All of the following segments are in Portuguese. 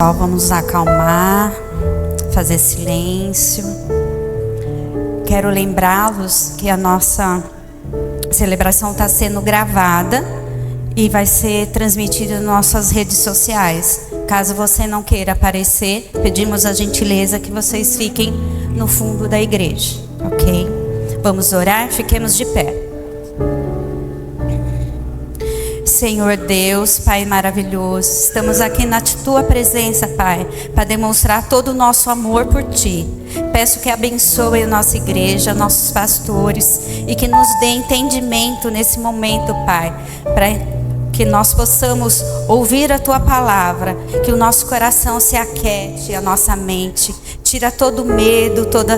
Vamos nos acalmar, fazer silêncio. Quero lembrá-los que a nossa celebração está sendo gravada e vai ser transmitida nas nossas redes sociais. Caso você não queira aparecer, pedimos a gentileza que vocês fiquem no fundo da igreja, ok? Vamos orar? Fiquemos de pé. Senhor Deus, Pai maravilhoso, estamos aqui na Tua presença, Pai, para demonstrar todo o nosso amor por Ti. Peço que abençoe a nossa igreja, nossos pastores, e que nos dê entendimento nesse momento, Pai, para que nós possamos ouvir a Tua palavra, que o nosso coração se aquiete, a nossa mente, tira todo medo, toda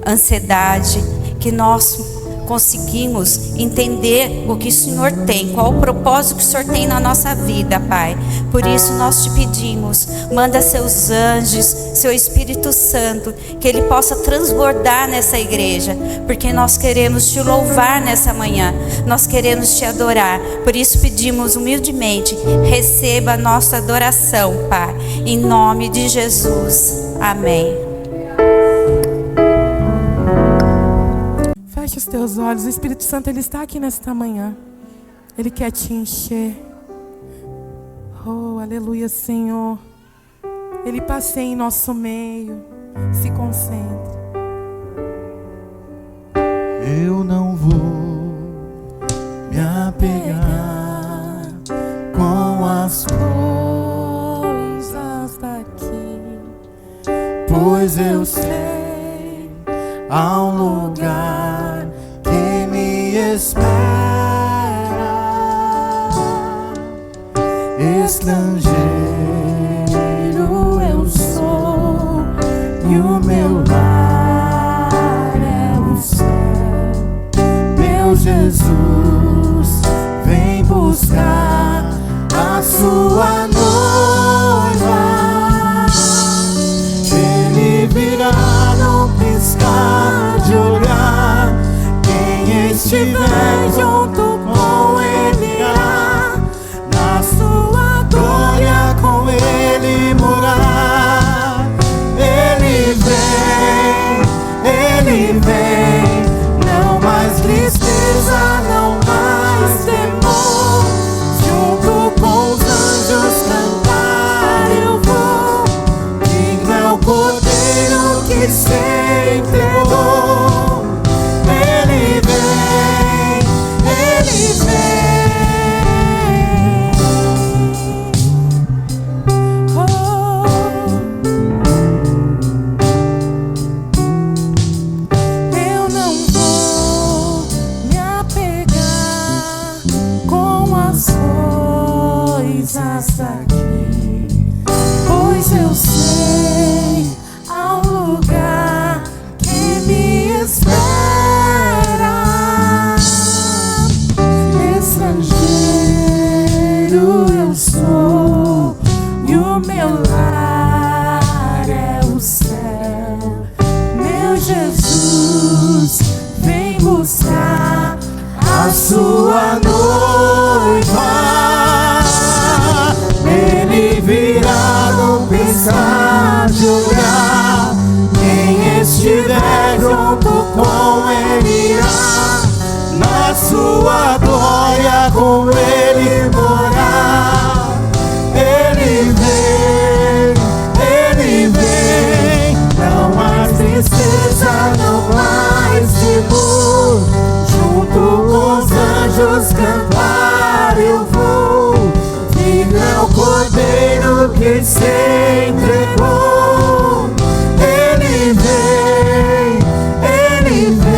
ansiedade, que nós conseguimos entender o que o Senhor tem, qual o propósito que o Senhor tem na nossa vida, Pai. Por isso nós te pedimos, manda seus anjos, seu Espírito Santo, que Ele possa transbordar nessa igreja, porque nós queremos te louvar nessa manhã, nós queremos te adorar. Por isso pedimos humildemente, receba a nossa adoração, Pai, em nome de Jesus, amém. Feche os teus olhos, o Espírito Santo ele está aqui nesta manhã. Ele quer te encher. Oh, aleluia, Senhor. Ele passeia em nosso meio. Se concentre. Eu não vou me apegar com as Coisas daqui, pois eu sei há um lugar que me espera. Estrangeiro eu sou e o meu lar é o céu. Meu Jesus vem buscar a sua noiva. Ele virá num piscar de olhar. Quem estiver junto com Ele irá na sua glória com Ele morar. Ele vem, não mais tristeza, não mais temor. Junto com os anjos cantar eu vou. Digno é o Cordeiro que se entregou. Ele vem, Ele vem. oh, eu não vou me apegar com as coisas daqui, pois eu sei há um lugar que me espera. Estrangeiro eu sou e o meu lar é o céu. Meu Jesus vem buscar A sua noiva. Ele virá num piscar de olhar. Quem estiver junto com Ele irá na sua glória com Ele morar. Ele vem, não mais tristeza, não mais temor. Junto com os anjos cantar eu vou. Digno é o Cordeiro que se entregou. Ele vem, Ele vem.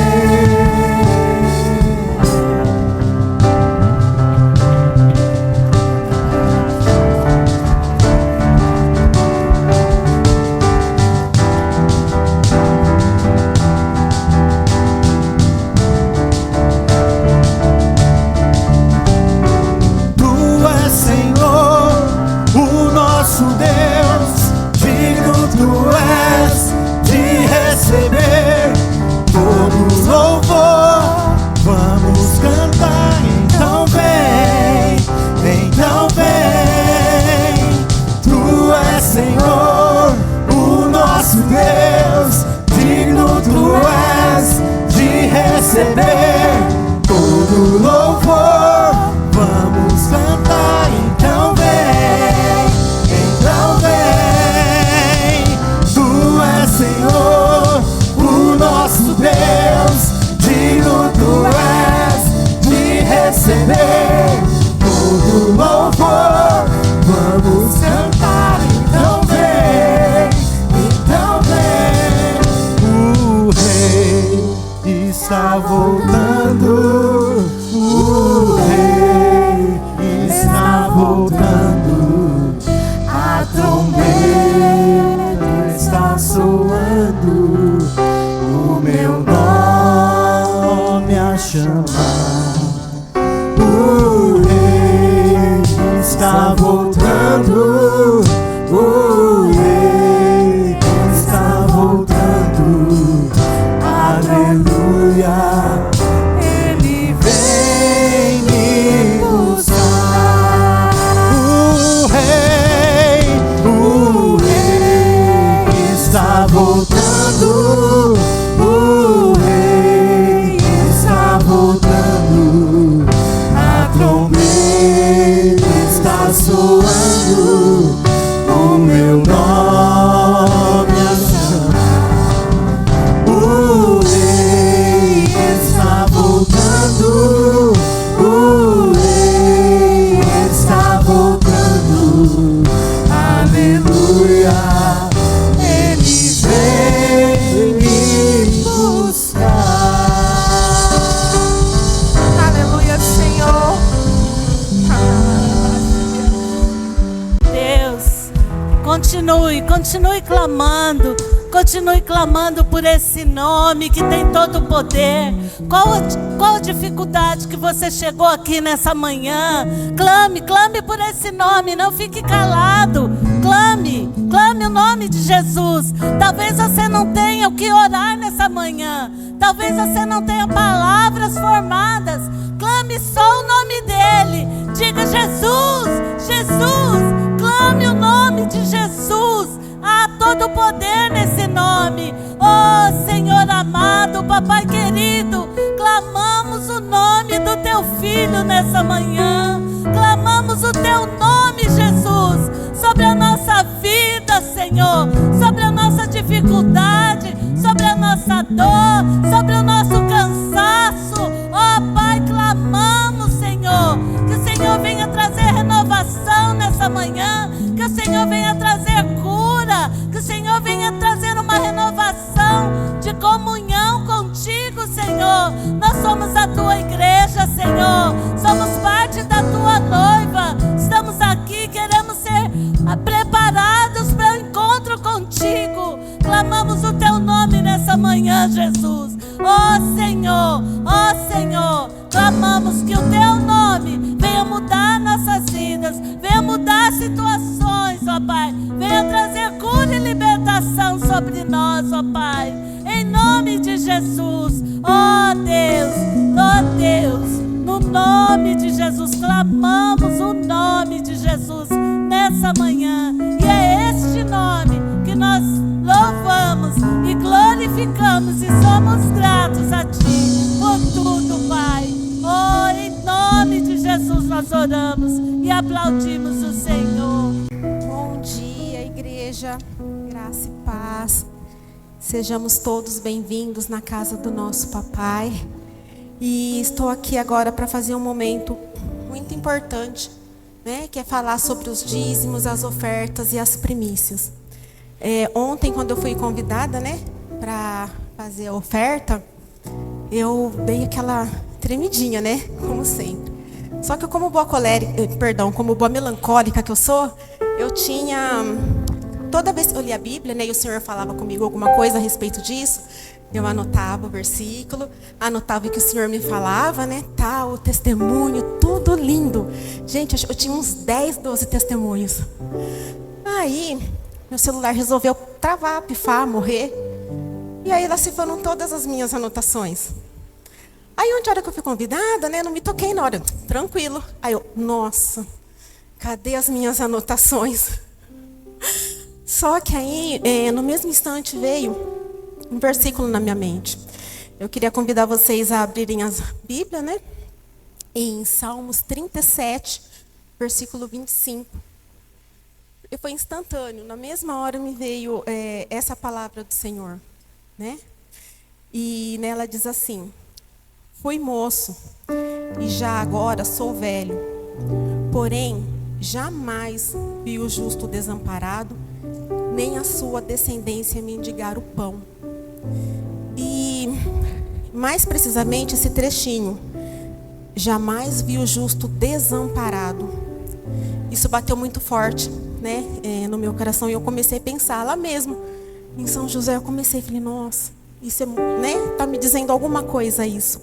Tu és Senhor, o nosso Deus. receber todo louvor. Vamos cantar, então vem, então vem. Tu és Senhor, o nosso Deus, digno tu és de receber todo louvor. Vamos cantar, então vem, então vem. O Rei está voltando, o Rei está voltando. A trombeta está soando, o meu nome a chamar. O Rei está voltando, o Rei está voltando. Aleluia, Ele vem me buscar. O Rei está voltando, o Rei está voltando. A trombeta está soando, o meu nome a chamar. O Rei está voltando, o Rei está voltando. Aleluia, Ele vem me buscar. Aleluia, Senhor. Deus, continue clamando por esse nome que tem todo o poder. Qual a dificuldade que você chegou aqui nessa manhã? Clame por esse nome, não fique calado. Clame o nome de Jesus. Talvez você não tenha o que orar nessa manhã, talvez você não tenha palavras formadas. Clame só o nome dele. Diga: Jesus, Jesus. Clame o nome de Jesus. Há todo o poder nesse nome. Oh Senhor amado, Papai querido, clamamos o nome do teu filho nessa manhã. Clamamos o teu nome, Jesus, sobre a nossa vida, Senhor, sobre a nossa dificuldade, sobre a nossa dor, sobre o nosso cansaço. Oh Pai, clamamos, Senhor, que o Senhor venha trazer renovação nessa manhã, que o Senhor venha trazer cura, que o Senhor venha trazer uma renovação de comunhão contigo, Senhor. Nós somos a tua igreja, Senhor, somos parte da tua noiva. Estamos aqui, queremos ser preparados para o encontro contigo. Clamamos o teu nome nessa manhã, Jesus. Oh Senhor, clamamos que o teu nome venha mudar nossas vidas, venha mudar situações, ó Pai, venha trazer cura e libertação sobre nós, ó Pai, em nome de Jesus. Oh Deus, no nome de Jesus, clamamos o nome de Jesus nessa manhã, e é este nome que nós louvamos e glorificamos e somos gratos a Ti por tudo, Pai. Oh, em nome de Jesus nós oramos e aplaudimos o Senhor. Bom dia, igreja, graça e paz. Sejamos todos bem-vindos na casa do nosso papai. E estou aqui agora para fazer um momento muito importante, né, que é falar sobre os dízimos, as ofertas e as primícias. Ontem, quando eu fui convidada, né, para fazer a oferta, eu dei aquela tremidinha, né, como sempre. Só que como boa como boa melancólica que eu sou, eu tinha... Toda vez que eu lia a Bíblia, né, e o Senhor falava comigo alguma coisa a respeito disso, eu anotava o versículo, anotava o que o Senhor me falava, né, tal, o testemunho, tudo lindo. Gente, eu tinha uns 10, 12 testemunhos. Aí, meu celular resolveu travar, pifar, morrer. E aí lá se foram todas as minhas anotações. Aí, ontem, a hora que eu fui convidada, né, não me toquei na hora, tranquilo. Aí eu, nossa, cadê as minhas anotações? Só que aí, no mesmo instante, veio um versículo na minha mente. Eu queria convidar vocês a abrirem a Bíblia, né? Em Salmos 37, versículo 25. E foi instantâneo, na mesma hora me veio essa palavra do Senhor, né? E nela diz assim: fui moço, e já agora sou velho, porém jamais vi o justo desamparado, nem a sua descendência mendigar o pão. E mais precisamente esse trechinho: jamais vi o justo desamparado. Isso bateu muito forte, né, no meu coração, e eu comecei a pensar lá mesmo em São José. Eu comecei a falar, nossa, isso tá me dizendo alguma coisa isso.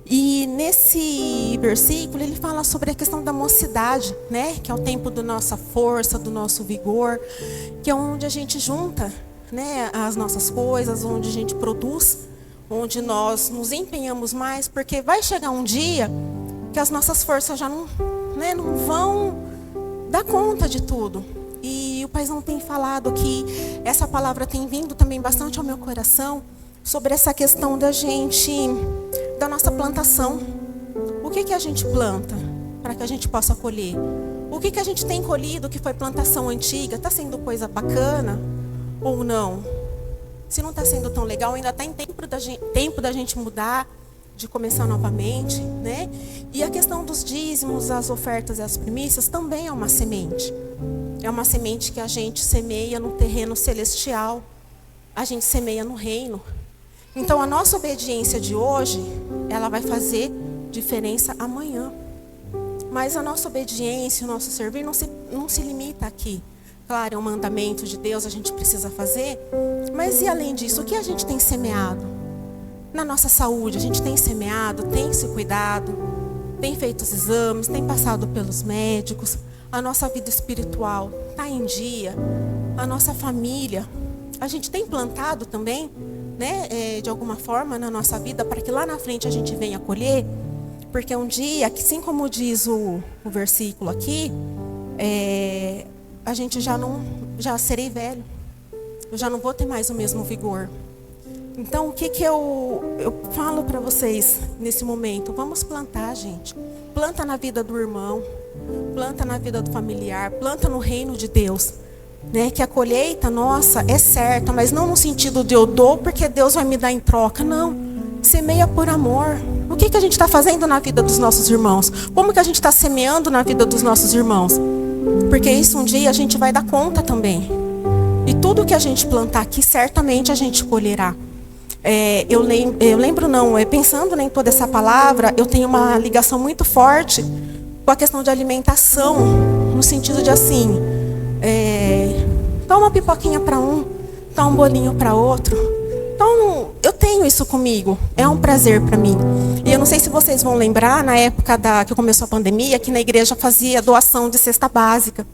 E nesse versículo ele fala sobre a questão da mocidade, né, que é o tempo da nossa força, do nosso vigor, que é onde a gente junta, né, as nossas coisas, onde a gente produz, onde nós nos empenhamos mais, porque vai chegar um dia que as nossas forças já não vão dar conta de tudo. E o Paizão tem falado que essa palavra tem vindo também bastante ao meu coração sobre essa questão da nossa plantação. O que a gente planta para que a gente possa colher? O que a gente tem colhido que foi plantação antiga? Está sendo coisa bacana ou não? Se não está sendo tão legal, ainda está em tempo da gente mudar, de começar novamente, né? E a questão dos dízimos, as ofertas e as primícias também é uma semente. É uma semente que a gente semeia no terreno celestial, a gente semeia no reino. Então a nossa obediência de hoje, ela vai fazer diferença amanhã. Mas a nossa obediência, o nosso servir não se limita aqui. Claro, é um mandamento de Deus, a gente precisa fazer. Mas e além disso, o que a gente tem semeado? Na nossa saúde, a gente tem semeado, tem se cuidado, tem feito os exames, tem passado pelos médicos. A nossa vida espiritual está em dia. A nossa família, a gente tem plantado também, né, de alguma forma na nossa vida, para que lá na frente a gente venha colher. Porque um dia, assim como diz o versículo aqui, a gente já serei velho. Eu já não vou ter mais o mesmo vigor. Então, o que eu falo para vocês nesse momento? Vamos plantar, gente. Planta na vida do irmão, planta na vida do familiar, planta no reino de Deus. Né? Que a colheita nossa é certa, mas não no sentido de eu dou porque Deus vai me dar em troca. Não. Semeia por amor. O que a gente está fazendo na vida dos nossos irmãos? Como que a gente está semeando na vida dos nossos irmãos? Porque isso um dia a gente vai dar conta também. E tudo que a gente plantar aqui, certamente a gente colherá. Pensando em toda essa palavra, eu tenho uma ligação muito forte com a questão de alimentação, no sentido de assim, dá uma pipoquinha para um, dá um bolinho para outro. Então, eu tenho isso comigo, é um prazer para mim. E eu não sei se vocês vão lembrar, na época que começou a pandemia, que na igreja fazia doação de cesta básica.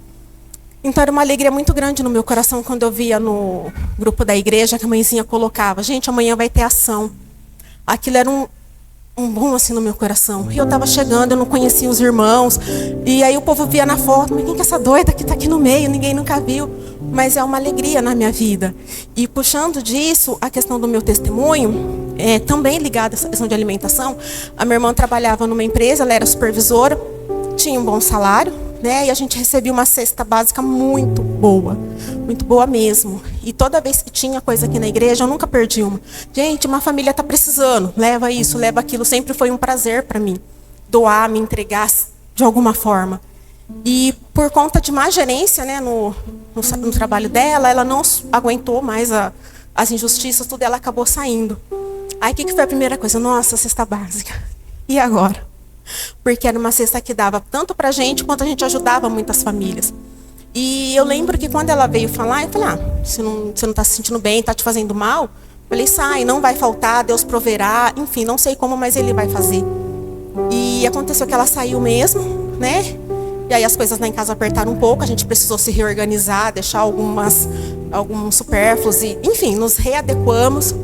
Então era uma alegria muito grande no meu coração quando eu via no grupo da igreja que a mãezinha colocava: gente, amanhã vai ter ação. Aquilo era um boom assim no meu coração. E eu estava chegando, eu não conhecia os irmãos. E aí o povo via na foto: mas quem que é essa doida que está aqui no meio? Ninguém nunca viu. Mas é uma alegria na minha vida. E puxando disso, a questão do meu testemunho, também ligada a essa questão de alimentação. A minha irmã trabalhava numa empresa, ela era supervisora, tinha um bom salário, né? E a gente recebia uma cesta básica muito boa mesmo. E toda vez que tinha coisa aqui na igreja, eu nunca perdi uma. Gente, uma família está precisando, leva isso, leva aquilo. Sempre foi um prazer para mim doar, me entregar de alguma forma. E por conta de má gerência, né, no trabalho dela, ela não aguentou mais as injustiças, tudo, ela acabou saindo. Aí o que foi a primeira coisa? Nossa, cesta básica. E agora? Porque era uma cesta que dava tanto pra gente, quanto a gente ajudava muitas famílias. E eu lembro que quando ela veio falar, eu falei: você não está se sentindo bem, está te fazendo mal? Eu falei: sai, não vai faltar, Deus proverá. Enfim, não sei como, mas Ele vai fazer. E aconteceu que ela saiu mesmo, né? E aí as coisas lá em casa apertaram um pouco, a gente precisou se reorganizar, deixar alguns supérfluos, e, enfim, nos readequamos.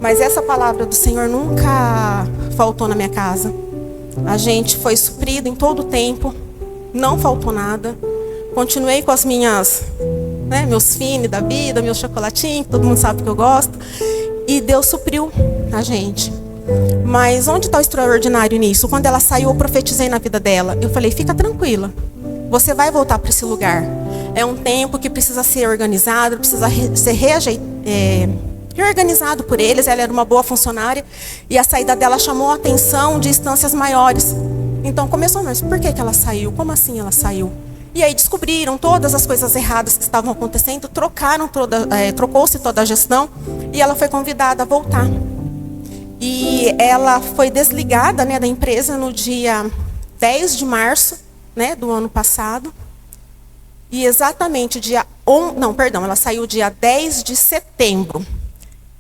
Mas essa palavra do Senhor nunca faltou na minha casa. A gente foi suprido em todo o tempo, não faltou nada. Continuei com as minhas, meus fine da vida, meus chocolatinhos, todo mundo sabe que eu gosto. E Deus supriu a gente. mas onde está o extraordinário nisso? Quando ela saiu, eu profetizei na vida dela. Eu falei, fica tranquila, você vai voltar para esse lugar. É um tempo que precisa ser organizado, precisa ser reorganizado por eles. Ela era uma boa funcionária e a saída dela chamou a atenção de instâncias maiores. Então começou, mas por que ela saiu? Como assim ela saiu? E aí descobriram todas as coisas erradas que estavam acontecendo, trocou-se toda a gestão e ela foi convidada a voltar. E ela foi desligada, né, da empresa no dia 10 de março, né, do ano passado. E exatamente ela saiu dia 10 de setembro.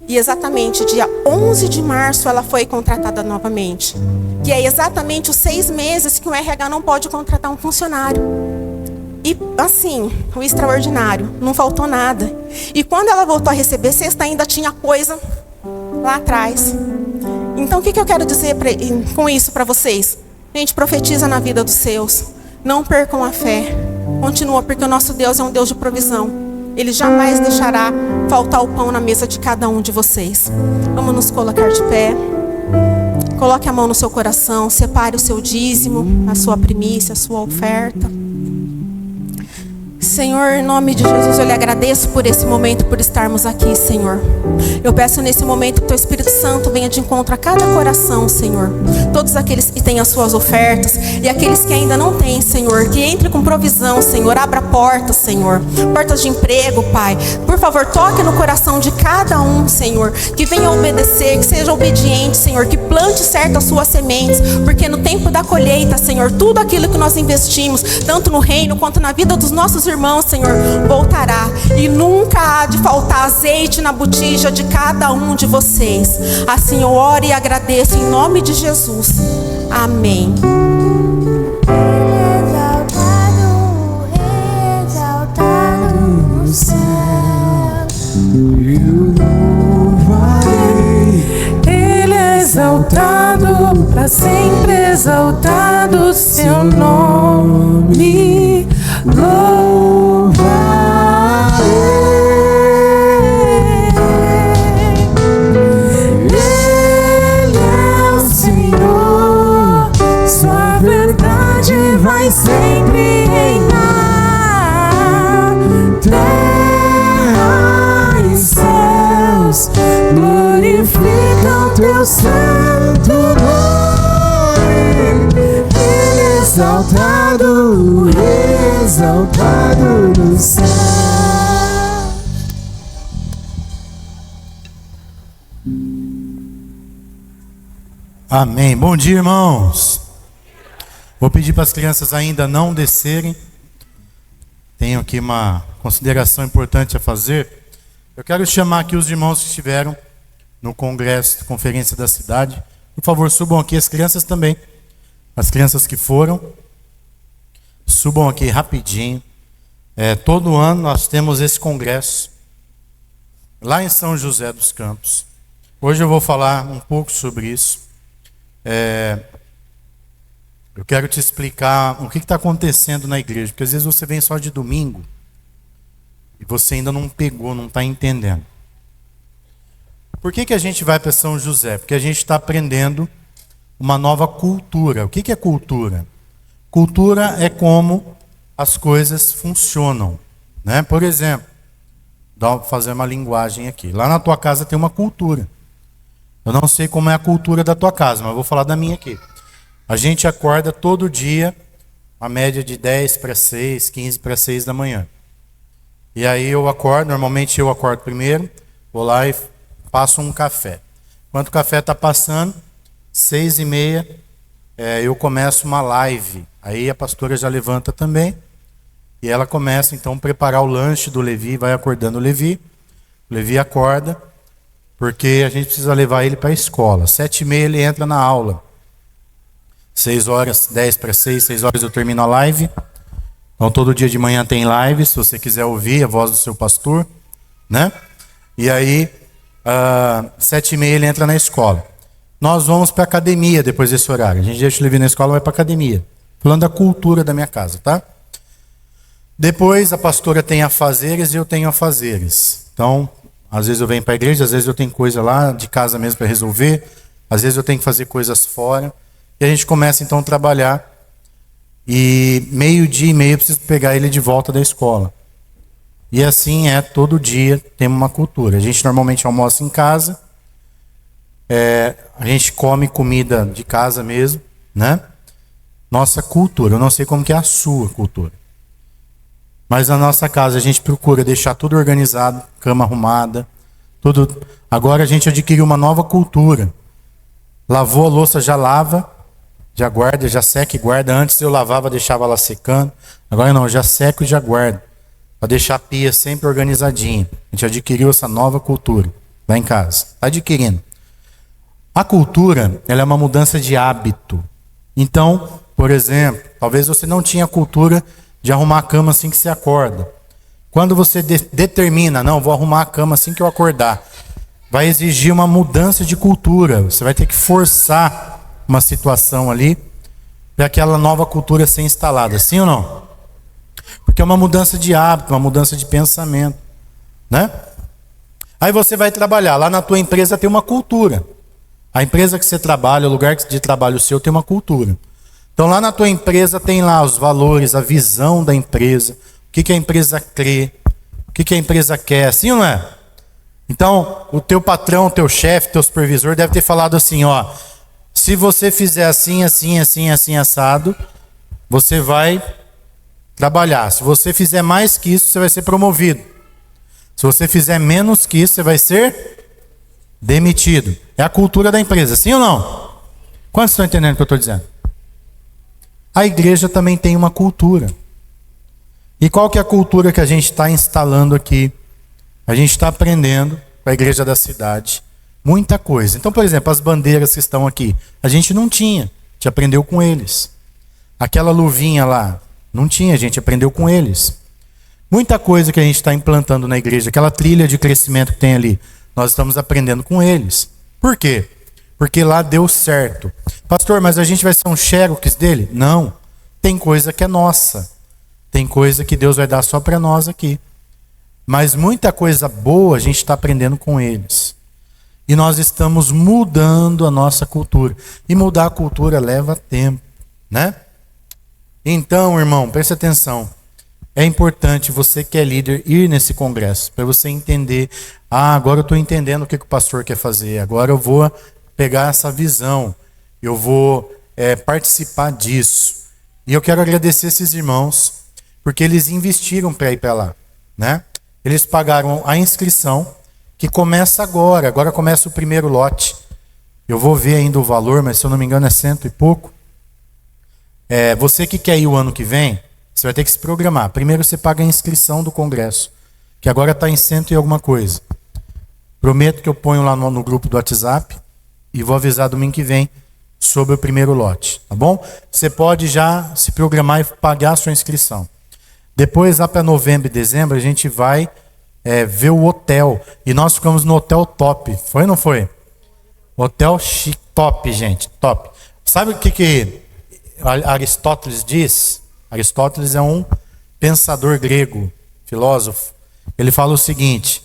E exatamente dia 11 de março ela foi contratada novamente. Que é exatamente os 6 meses que o RH não pode contratar um funcionário. E assim, o extraordinário, não faltou nada. E quando ela voltou a receber sexta, ainda tinha coisa lá atrás. Então o que eu quero dizer com isso para vocês? Gente, profetiza na vida dos seus. Não percam a fé. Continua, porque o nosso Deus é um Deus de provisão. Ele jamais deixará faltar o pão na mesa de cada um de vocês. Vamos nos colocar de pé. Coloque a mão no seu coração. Separe o seu dízimo, a sua primícia, a sua oferta. Senhor, em nome de Jesus, eu lhe agradeço por esse momento, por estarmos aqui, Senhor. Eu peço nesse momento que Teu Espírito Santo venha de encontro a cada coração, Senhor. Todos aqueles que têm as suas ofertas e aqueles que ainda não têm, Senhor, que entre com provisão, Senhor. Abra portas, Senhor. Portas de emprego, Pai. Por favor, toque no coração de cada um, Senhor. Que venha obedecer, que seja obediente, Senhor. Que plante certo as suas sementes. Porque no tempo da colheita, Senhor, tudo aquilo que nós investimos, tanto no reino quanto na vida dos nossos irmãos, Senhor, voltará. E nunca há de faltar azeite na botija de cada um de vocês. Assim eu oro e agradeço em nome de Jesus. Amém. Exaltado no céu, eu louvarei. Ele é exaltado, para sempre exaltado, seu nome vai sempre reinar. Terra e céus glorificam Teu santo nome. Ele é exaltado, exaltado no céu. Amém. Bom dia, irmãos. Vou pedir para as crianças ainda não descerem. Tenho aqui uma consideração importante a fazer. Eu quero chamar aqui os irmãos que estiveram no congresso, conferência da cidade. Por favor, subam aqui, as crianças também. As crianças que foram, subam aqui rapidinho. Todo ano nós temos esse congresso lá em São José dos Campos. Hoje eu vou falar um pouco sobre isso. Eu quero te explicar o que está acontecendo na igreja, porque às vezes você vem só de domingo e você ainda não pegou, não está entendendo. Por que a gente vai para São José? Porque a gente está aprendendo uma nova cultura. O que é cultura? Cultura é como as coisas funcionam, né? Por exemplo, vou fazer uma linguagem aqui. Lá na tua casa tem uma cultura. Eu não sei como é a cultura da tua casa, mas eu vou falar da minha aqui. A gente acorda todo dia, a média de 10 para 6, 15 para 6 da manhã. E aí eu acordo, normalmente eu acordo primeiro, vou lá e passo um café. Enquanto o café está passando, 6h30, eu começo uma live. Aí a pastora já levanta também, e ela começa então a preparar o lanche do Levi, vai acordando o Levi. O Levi acorda, porque a gente precisa levar ele para a escola. 7h30 ele entra na aula. 6 horas, 10 para 6, 6 horas eu termino a live. Então todo dia de manhã tem live, se você quiser ouvir a voz do seu pastor, né? E aí, 7h30 ele entra na escola. Nós vamos para a academia depois desse horário. A gente deixa o Levi na escola e vai para a academia. Falando da cultura da minha casa, tá? Depois a pastora tem afazeres e eu tenho afazeres. Então, às vezes eu venho para a igreja, às vezes eu tenho coisa lá de casa mesmo para resolver. às vezes eu tenho que fazer coisas fora. E a gente começa então a trabalhar. E 12:30 eu preciso pegar ele de volta da escola. E assim é todo dia, temos uma cultura. A gente normalmente almoça em casa. A gente come comida de casa mesmo, né? Nossa cultura. Eu não sei como que é a sua cultura. Mas na nossa casa a gente procura deixar tudo organizado, cama arrumada, tudo. Agora a gente adquiriu uma nova cultura. Lavou a louça, já lava, já guarda, já seca e guarda. Antes eu lavava, deixava ela secando. Agora não, já seco e já guardo. Para deixar a pia sempre organizadinha. A gente adquiriu essa nova cultura lá em casa. Está adquirindo. A cultura, ela é uma mudança de hábito. Então, por exemplo, talvez você não tinha a cultura de arrumar a cama assim que você acorda. Quando você determina, não, vou arrumar a cama assim que eu acordar, vai exigir uma mudança de cultura. Você vai ter que forçar uma situação ali para aquela nova cultura ser instalada. Sim ou não? Porque é uma mudança de hábito, uma mudança de pensamento, né? Aí você vai trabalhar. Lá na tua empresa tem uma cultura. A empresa que você trabalha, o lugar de trabalho seu tem uma cultura. Então lá na tua empresa tem lá os valores, a visão da empresa, o que a empresa crê, o que a empresa quer, sim ou não é? Então o teu patrão, o teu chefe, teu supervisor deve ter falado assim, ó, se você fizer assim, assim, assim, assim, assado, você vai trabalhar. Se você fizer mais que isso, você vai ser promovido. Se você fizer menos que isso, você vai ser demitido. É a cultura da empresa, sim ou não? Quantos estão entendendo o que eu estou dizendo? A igreja também tem uma cultura. E qual que é a cultura que a gente está instalando aqui? A gente está aprendendo com a igreja da cidade muita coisa. Então, por exemplo, as bandeiras que estão aqui, a gente não tinha, a gente aprendeu com eles. Aquela luvinha lá, não tinha, a gente aprendeu com eles. Muita coisa que a gente está implantando na igreja, aquela trilha de crescimento que tem ali, nós estamos aprendendo com eles. Por quê? Porque lá deu certo. Pastor, mas a gente vai ser um xerox dele? Não. Tem coisa que é nossa. Tem coisa que Deus vai dar só para nós aqui. Mas muita coisa boa a gente está aprendendo com eles. E nós estamos mudando a nossa cultura. E mudar a cultura leva tempo, né? Então, irmão, preste atenção. É importante você que é líder ir nesse congresso, para você entender, agora eu estou entendendo o que o pastor quer fazer, agora eu vou pegar essa visão, eu vou participar disso. E eu quero agradecer esses irmãos, porque eles investiram para ir para lá, né? Eles pagaram a inscrição, que começa agora começa o primeiro lote. Eu vou ver ainda o valor, mas se eu não me engano é 100 e pouco. Você que quer ir o ano que vem, você vai ter que se programar. Primeiro você paga a inscrição do congresso, que agora está em 100 e alguma coisa. Prometo que eu ponho lá no grupo do WhatsApp e vou avisar domingo que vem sobre o primeiro lote, tá bom? Você pode já se programar e pagar a sua inscrição. Depois, lá para novembro e dezembro, a gente vai ver o hotel. E nós ficamos no hotel top. Foi ou não foi? Hotel chique, top, gente, top. Sabe o que Aristóteles diz? Aristóteles é um pensador grego, filósofo. Ele fala o seguinte: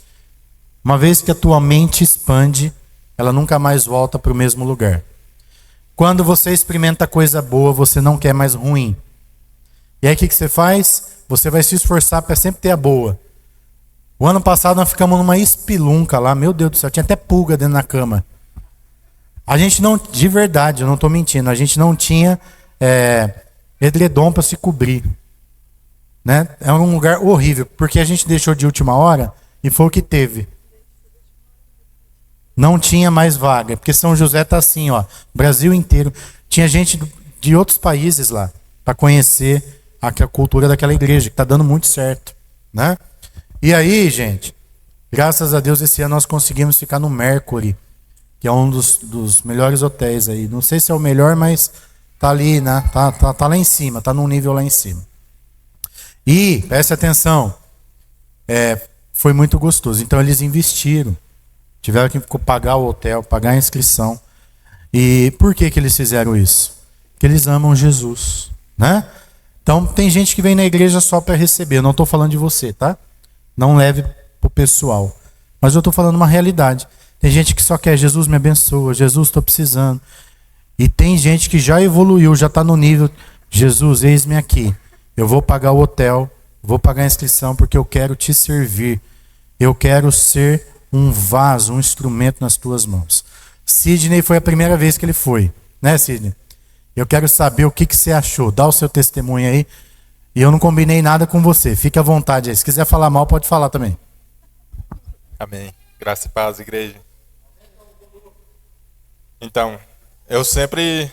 uma vez que a tua mente expande, ela nunca mais volta para o mesmo lugar. Quando você experimenta coisa boa, você não quer mais ruim. E aí o que você faz? Você vai se esforçar para sempre ter a boa. O ano passado nós ficamos numa espelunca lá, meu Deus do céu, tinha até pulga dentro da cama. A gente não, de verdade, eu não estou mentindo, a gente não tinha edredom para se cobrir, né? É um lugar horrível, porque a gente deixou de última hora e foi o que teve. Não tinha mais vaga, porque São José está assim, ó, Brasil inteiro. Tinha gente de outros países lá para conhecer a cultura daquela igreja, que está dando muito certo, né? E aí, gente, graças a Deus esse ano nós conseguimos ficar no Mercury, que é um dos melhores hotéis aí. Não sei se é o melhor, mas tá ali, né? Tá lá em cima, tá num nível lá em cima. E, preste atenção, foi muito gostoso. Então eles investiram, tiveram que pagar o hotel, pagar a inscrição. E por que eles fizeram isso? Porque eles amam Jesus, né? Então tem gente que vem na igreja só para receber. Eu não estou falando de você, tá? Não leve pro pessoal. Mas eu estou falando uma realidade. Tem gente que só quer: Jesus me abençoa, Jesus, estou precisando. E tem gente que já evoluiu, já está no nível: Jesus, eis-me aqui. Eu vou pagar o hotel, vou pagar a inscrição porque eu quero te servir. Eu quero ser um vaso, um instrumento nas tuas mãos. Sidney foi a primeira vez que ele foi, né, Sidney? Eu quero saber o que você achou. Dá o seu testemunho aí. E eu não combinei nada com você. Fique à vontade aí. Se quiser falar mal, pode falar também. Amém. Graça e paz, igreja. Então, eu sempre,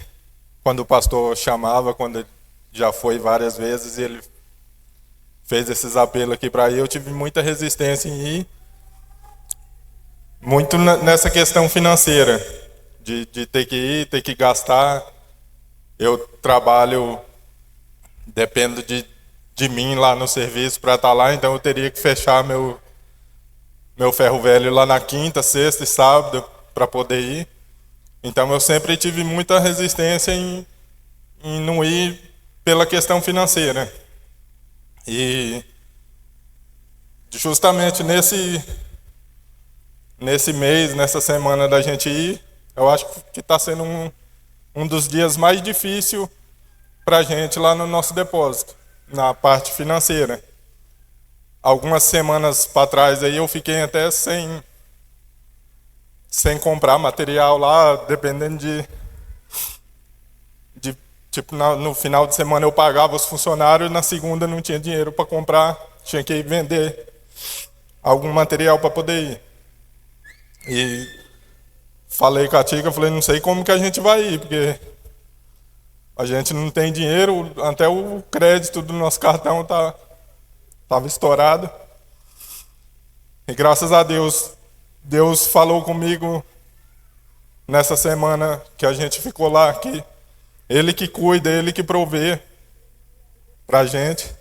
quando o pastor chamava, quando já foi várias vezes, ele fez esses apelos aqui para ir, eu tive muita resistência em ir. Muito nessa questão financeira, de ter que ir, ter que gastar. Eu trabalho, dependo de mim lá no serviço para estar lá, então eu teria que fechar meu ferro velho lá na quinta, sexta e sábado para poder ir. Então eu sempre tive muita resistência em não ir pela questão financeira. E justamente nesse mês, nessa semana da gente ir, eu acho que está sendo um dos dias mais difíceis para a gente lá no nosso depósito, na parte financeira. Algumas semanas para trás aí eu fiquei até sem comprar material lá, dependendo de tipo, no final de semana eu pagava os funcionários, na segunda não tinha dinheiro para comprar, tinha que ir vender algum material para poder ir. E falei com a Tica, falei: não sei como que a gente vai ir, porque a gente não tem dinheiro, até o crédito do nosso cartão estava estourado. E graças a Deus, Deus falou comigo nessa semana que a gente ficou lá, que Ele que cuida, Ele que provê para a gente.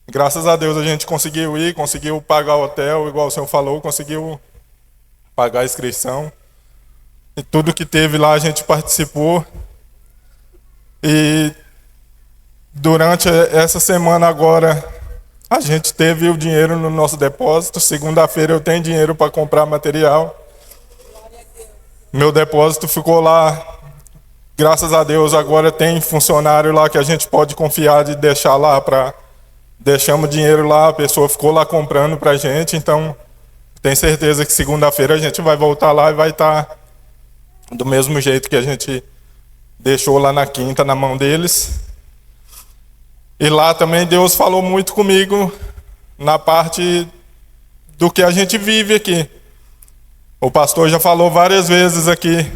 Graças a Deus a gente conseguiu ir, conseguiu pagar o hotel, igual o senhor falou, conseguiu pagar a inscrição. E tudo que teve lá a gente participou. E durante essa semana agora, a gente teve o dinheiro no nosso depósito. Segunda-feira eu tenho dinheiro para comprar material. Meu depósito ficou lá. Graças a Deus agora tem funcionário lá que a gente pode confiar de deixar lá deixamos dinheiro lá, a pessoa ficou lá comprando para a gente. Então, tenho certeza que segunda-feira a gente vai voltar lá e vai estar do mesmo jeito que a gente deixou lá na quinta na mão deles. E lá também Deus falou muito comigo na parte do que a gente vive aqui. O pastor já falou várias vezes aqui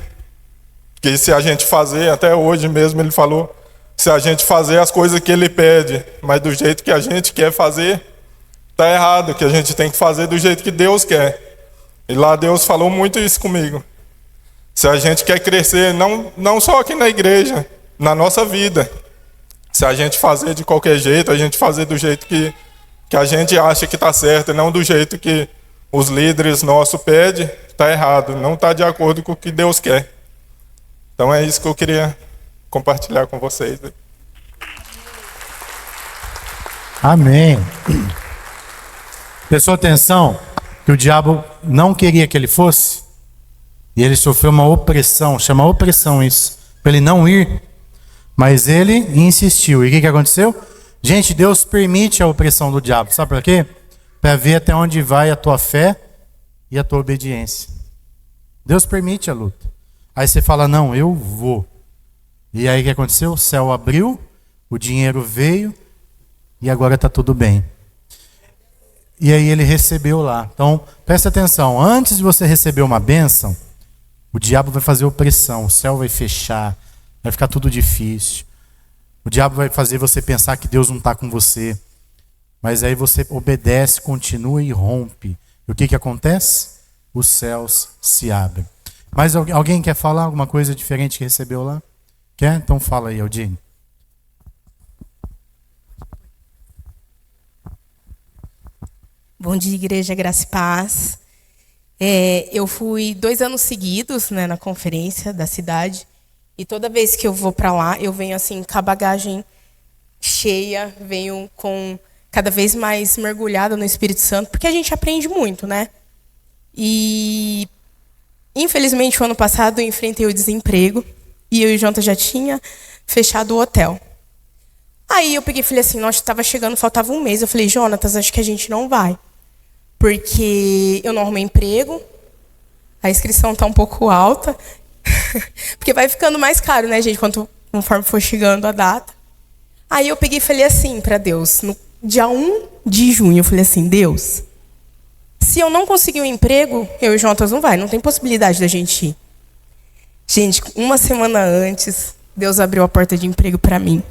que se a gente fazer, até hoje mesmo ele falou, se a gente fazer as coisas que ele pede, mas do jeito que a gente quer fazer, está errado, que a gente tem que fazer do jeito que Deus quer. E lá Deus falou muito isso comigo. Se a gente quer crescer, não só aqui na igreja, na nossa vida, se a gente fazer de qualquer jeito, a gente fazer do jeito que a gente acha que está certo, e não do jeito que os líderes nossos pedem, está errado, não está de acordo com o que Deus quer. Então é isso que eu queria compartilhar com vocês. Amém. Prestou atenção que o diabo não queria que ele fosse? E ele sofreu uma opressão, chama opressão isso, para ele não ir. Mas ele insistiu. E o que aconteceu? Gente, Deus permite a opressão do diabo. Sabe por quê? Para ver até onde vai a tua fé e a tua obediência. Deus permite a luta. Aí você fala: não, eu vou. E aí o que aconteceu? O céu abriu, o dinheiro veio e agora está tudo bem. E aí ele recebeu lá. Então, presta atenção. Antes de você receber uma bênção, o diabo vai fazer opressão. O céu vai fechar. Vai ficar tudo difícil. O diabo vai fazer você pensar que Deus não está com você. Mas aí você obedece, continua e rompe. E o que acontece? Os céus se abrem. Mas alguém quer falar alguma coisa diferente que recebeu lá? Quer? Então fala aí, Aldine. Bom dia, igreja, graça e paz. Eu fui 2 anos seguidos, né, na conferência da cidade. E toda vez que eu vou para lá, eu venho assim com a bagagem cheia, venho com cada vez mais mergulhada no Espírito Santo, porque a gente aprende muito, né? E Infelizmente, o ano passado eu enfrentei o desemprego e eu e o Jonathan já tinha fechado o hotel. Aí eu peguei e falei assim, nossa, estava chegando, faltava um mês. Eu falei, Jonatas, acho que a gente não vai. Porque eu não arrumei emprego, a inscrição está um pouco alta. Porque vai ficando mais caro, né, gente, conforme for chegando a data. Aí eu peguei e falei assim para Deus, no dia 1 de junho, eu falei assim, Deus, se eu não conseguir um emprego, eu e o Jonatas não vai, não tem possibilidade da gente ir. Gente, uma semana antes, Deus abriu a porta de emprego para mim.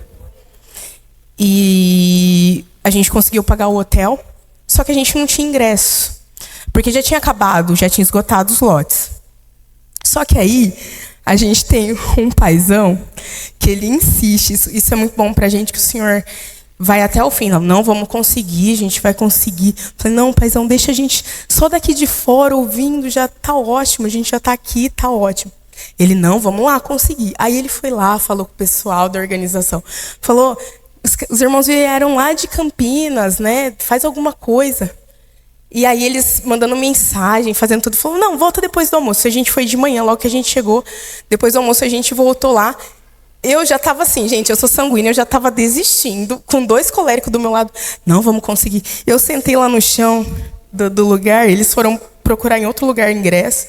E a gente conseguiu pagar o hotel, só que a gente não tinha ingresso. Porque já tinha acabado, já tinha esgotado os lotes. Só que aí, a gente tem um paizão que ele insiste, isso é muito bom pra gente, que o senhor vai até o fim. Não, vamos conseguir, a gente vai conseguir. Eu falei, não, paizão, deixa a gente só daqui de fora ouvindo, já tá ótimo, a gente já tá aqui, tá ótimo. Ele, não, vamos lá, conseguir. Aí ele foi lá, falou com o pessoal da organização, falou, os irmãos vieram lá de Campinas, né, faz alguma coisa. E aí eles mandando mensagem, fazendo tudo, falou, não, volta depois do almoço. A gente foi de manhã, logo que a gente chegou, depois do almoço a gente voltou lá. Eu já estava assim, gente, eu sou sanguínea, eu já estava desistindo, com 2 coléricos do meu lado. Não, vamos conseguir. Eu sentei lá no chão do lugar, eles foram procurar em outro lugar ingresso.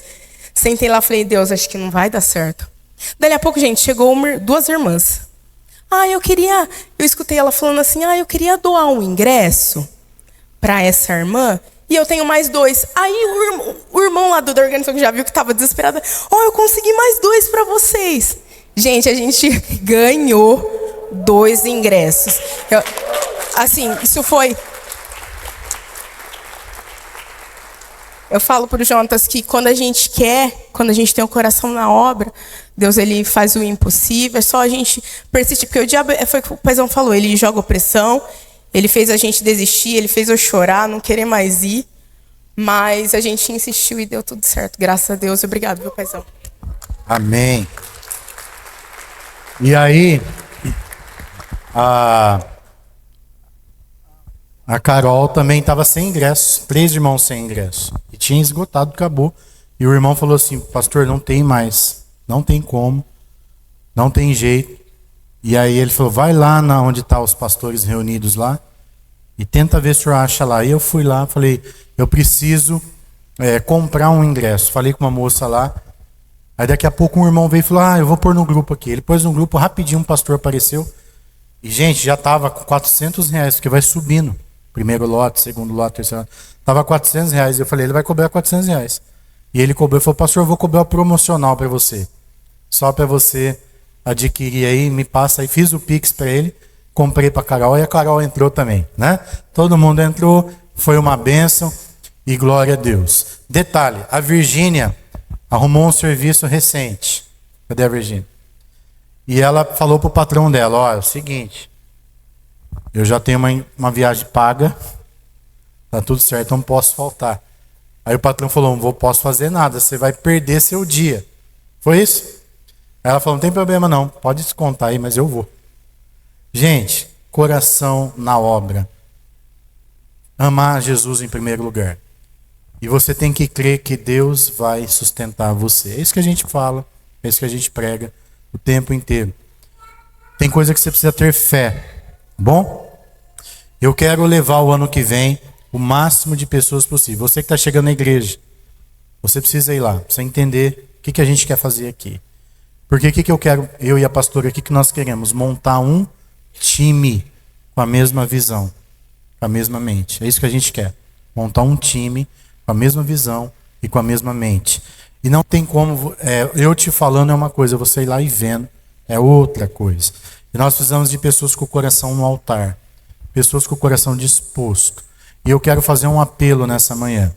Sentei lá, falei, Deus, acho que não vai dar certo. Daí a pouco, gente, chegou 2 irmãs. Eu escutei ela falando assim, eu queria doar um ingresso para essa irmã, e eu tenho mais 2. Aí o irmão lá da organização que já viu que estava desesperado, eu consegui mais 2 para vocês. Gente, a gente ganhou 2 ingressos. Isso foi... Eu falo para o Jonatas que quando a gente quer, quando a gente tem o coração na obra, Deus ele faz o impossível, é só a gente persistir. Porque o diabo, foi o que o paizão falou, ele joga opressão, ele fez a gente desistir, ele fez eu chorar, não querer mais ir. Mas a gente insistiu e deu tudo certo. Graças a Deus. Obrigado, meu paizão. Amém. E aí, a Carol também estava sem ingresso, 3 irmãos sem ingresso. E tinha esgotado, acabou. E o irmão falou assim, pastor, não tem mais, não tem como, não tem jeito. E aí ele falou, vai lá onde estão os pastores reunidos lá e tenta ver se o senhor acha lá. E eu fui lá, falei, eu preciso comprar um ingresso. Falei com uma moça lá. Aí daqui a pouco um irmão veio e falou, eu vou pôr no grupo aqui. Ele pôs no grupo, rapidinho um pastor apareceu. E gente, já estava com R$400, porque vai subindo. Primeiro lote, segundo lote, terceiro lote. Estava R$400. Eu falei, ele vai cobrar R$400. E ele cobrou, ele falou, pastor, eu vou cobrar o promocional para você. Só para você adquirir aí, me passa aí. Fiz o Pix para ele, comprei para a Carol e a Carol entrou também, né? Todo mundo entrou, foi uma bênção e glória a Deus. Detalhe, a Virgínia arrumou um serviço recente. Cadê a Virgínia? E ela falou pro patrão dela, é o seguinte, eu já tenho uma viagem paga, tá tudo certo, não posso faltar. Aí o patrão falou, não posso fazer nada, você vai perder seu dia. Foi isso? Aí ela falou, não tem problema não, pode descontar aí, mas eu vou. Gente, coração na obra. Amar Jesus em primeiro lugar. E você tem que crer que Deus vai sustentar você. É isso que a gente fala, é isso que a gente prega o tempo inteiro. Tem coisa que você precisa ter fé. Bom? Eu quero levar o ano que vem o máximo de pessoas possível. Você que está chegando na igreja, você precisa ir lá, precisa entender o que a gente quer fazer aqui. Porque o que eu quero, eu e a pastora aqui, que nós queremos? Montar um time com a mesma visão, com a mesma mente. É isso que a gente quer. Montar um time com a mesma visão e com a mesma mente. E não tem como, eu te falando é uma coisa, você ir lá e vendo é outra coisa. E nós precisamos de pessoas com o coração no altar, pessoas com o coração disposto. E eu quero fazer um apelo nessa manhã.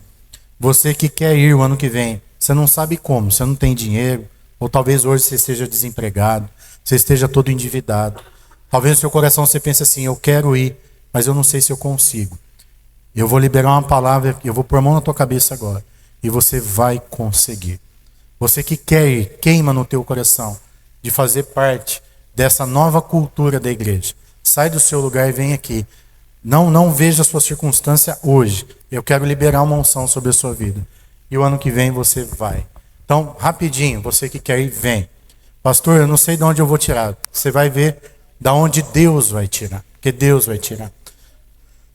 Você que quer ir o ano que vem, você não sabe como, você não tem dinheiro, ou talvez hoje você esteja desempregado, você esteja todo endividado. Talvez no seu coração você pense assim, eu quero ir, mas eu não sei se eu consigo. Eu vou liberar uma palavra, eu vou pôr a mão na tua cabeça agora. E você vai conseguir. Você que quer ir, queima no teu coração de fazer parte dessa nova cultura da igreja. Sai do seu lugar e vem aqui. Não veja a sua circunstância hoje. Eu quero liberar uma unção sobre a sua vida. E o ano que vem você vai. Então, rapidinho, você que quer ir, vem. Pastor, eu não sei de onde eu vou tirar. Você vai ver da onde Deus vai tirar. Porque Deus vai tirar.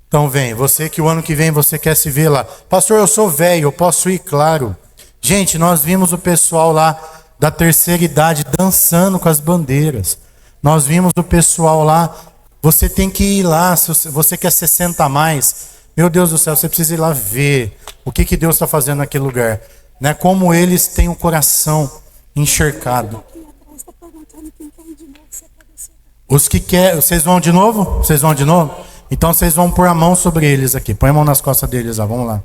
Então vem, você que o ano que vem você quer se ver lá. Pastor, eu sou velho, eu posso ir, claro. Gente, nós vimos o pessoal lá da terceira idade dançando com as bandeiras. Nós vimos o pessoal lá. Você tem que ir lá, se você quer 60 a mais. Meu Deus do céu, você precisa ir lá ver o que Deus está fazendo naquele lugar. Né? Como eles têm o coração encharcado. Os que querem, vocês vão de novo? Vocês vão de novo? Então vocês vão pôr a mão sobre eles aqui. Põe a mão nas costas deles lá, vamos lá.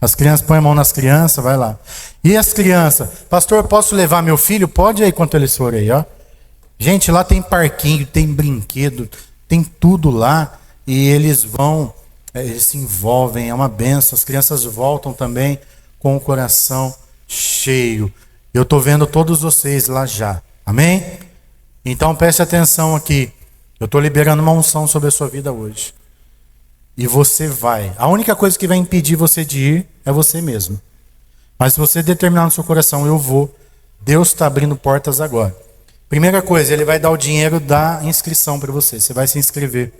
As crianças, põe a mão nas crianças, vai lá. E as crianças? Pastor, posso levar meu filho? Pode aí quando eles forem aí, ó. Gente, lá tem parquinho, tem brinquedo, tem tudo lá. E eles vão, eles se envolvem, é uma benção. As crianças voltam também com o coração cheio. Eu estou vendo todos vocês lá já. Amém? Então preste atenção aqui. Eu estou liberando uma unção sobre a sua vida hoje. E você vai. A única coisa que vai impedir você de ir é você mesmo. Mas se você determinar no seu coração, eu vou. Deus está abrindo portas agora. Primeira coisa, Ele vai dar o dinheiro da inscrição para você. Você vai se inscrever.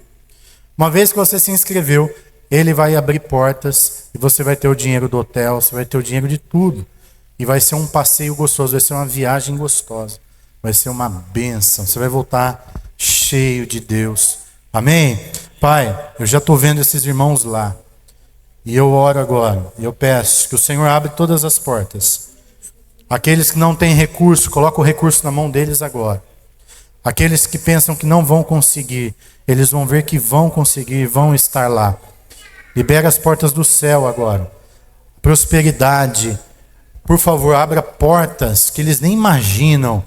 Uma vez que você se inscreveu, Ele vai abrir portas. E você vai ter o dinheiro do hotel. Você vai ter o dinheiro de tudo. E vai ser um passeio gostoso. Vai ser uma viagem gostosa. Vai ser uma bênção. Você vai voltar cheio de Deus. Amém? Pai, eu já estou vendo esses irmãos lá. E eu oro agora. E eu peço que o Senhor abra todas as portas. Aqueles que não têm recurso, coloca o recurso na mão deles agora. Aqueles que pensam que não vão conseguir, eles vão ver que vão conseguir, vão estar lá. Libera as portas do céu agora. Prosperidade. Por favor, abra portas que eles nem imaginam.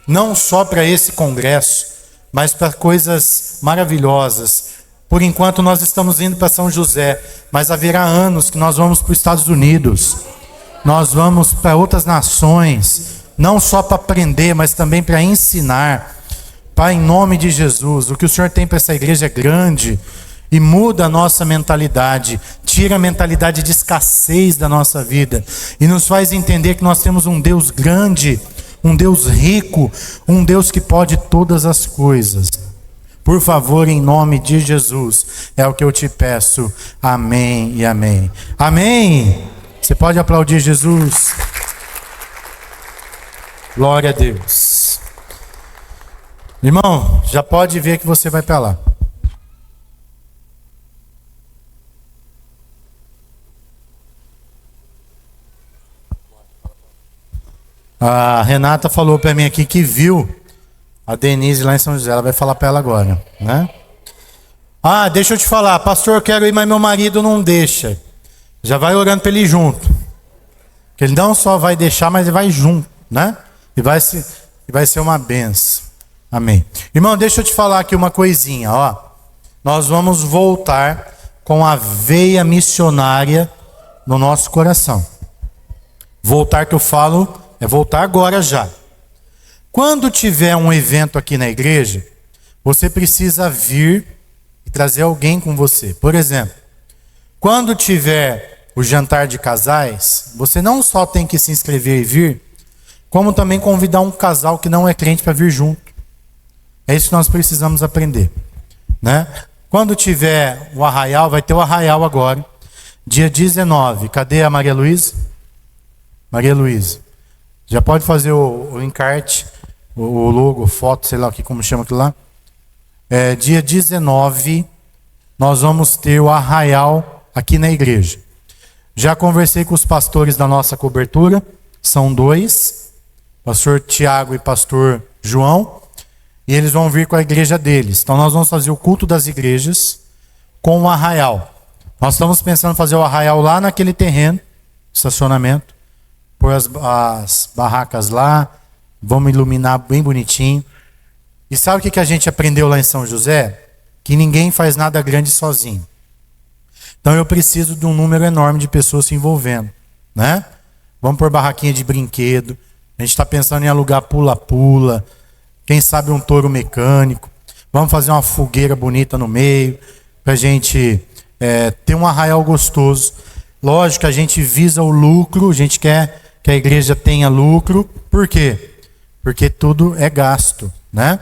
Não só para esse congresso, mas para coisas maravilhosas. Por enquanto nós estamos indo para São José, mas haverá anos que nós vamos para os Estados Unidos. Nós vamos para outras nações, não só para aprender, mas também para ensinar. Pai, em nome de Jesus, o que o Senhor tem para essa igreja é grande e muda a nossa mentalidade, tira a mentalidade de escassez da nossa vida e nos faz entender que nós temos um Deus grande, um Deus rico, um Deus que pode todas as coisas. Por favor, em nome de Jesus, é o que eu te peço. Amém e amém. Amém. Você pode aplaudir Jesus? Glória a Deus. Irmão, já pode ver que você vai para lá. A Renata falou para mim aqui que viu a Denise lá em São José. Ela vai falar para ela agora, né? Ah, deixa eu te falar, pastor, eu quero ir, mas meu marido não deixa. Já vai orando para ele ir junto. Que ele não só vai deixar, mas ele vai junto, né? E vai ser uma benção. Amém. Irmão, deixa eu te falar aqui uma coisinha, ó. Nós vamos voltar com a veia missionária no nosso coração. Voltar que eu falo é voltar agora já. Quando tiver um evento aqui na igreja, você precisa vir e trazer alguém com você. Por exemplo, quando tiver o jantar de casais, você não só tem que se inscrever e vir, como também convidar um casal que não é crente para vir junto. É isso que nós precisamos aprender, né? Quando tiver o arraial, vai ter o arraial agora, dia 19. Cadê a Maria Luísa? Maria Luísa. Já pode fazer o encarte, o logo, foto, sei lá como chama aquilo lá. Dia 19, nós vamos ter o arraial aqui na igreja. Já conversei com os pastores da nossa cobertura, são 2, pastor Tiago e pastor João, e eles vão vir com a igreja deles. Então nós vamos fazer o culto das igrejas com o arraial. Nós estamos pensando em fazer o arraial lá naquele terreno, estacionamento, pôr as barracas lá, vamos iluminar bem bonitinho. E sabe o que a gente aprendeu lá em São José? Que ninguém faz nada grande sozinho. Então eu preciso de um número enorme de pessoas se envolvendo, né? Vamos pôr barraquinha de brinquedo. A gente está pensando em alugar pula-pula. Quem sabe um touro mecânico. Vamos fazer uma fogueira bonita no meio. Para a gente ter um arraial gostoso. Lógico que a gente visa o lucro. A gente quer que a igreja tenha lucro. Por quê? Porque tudo é gasto, né?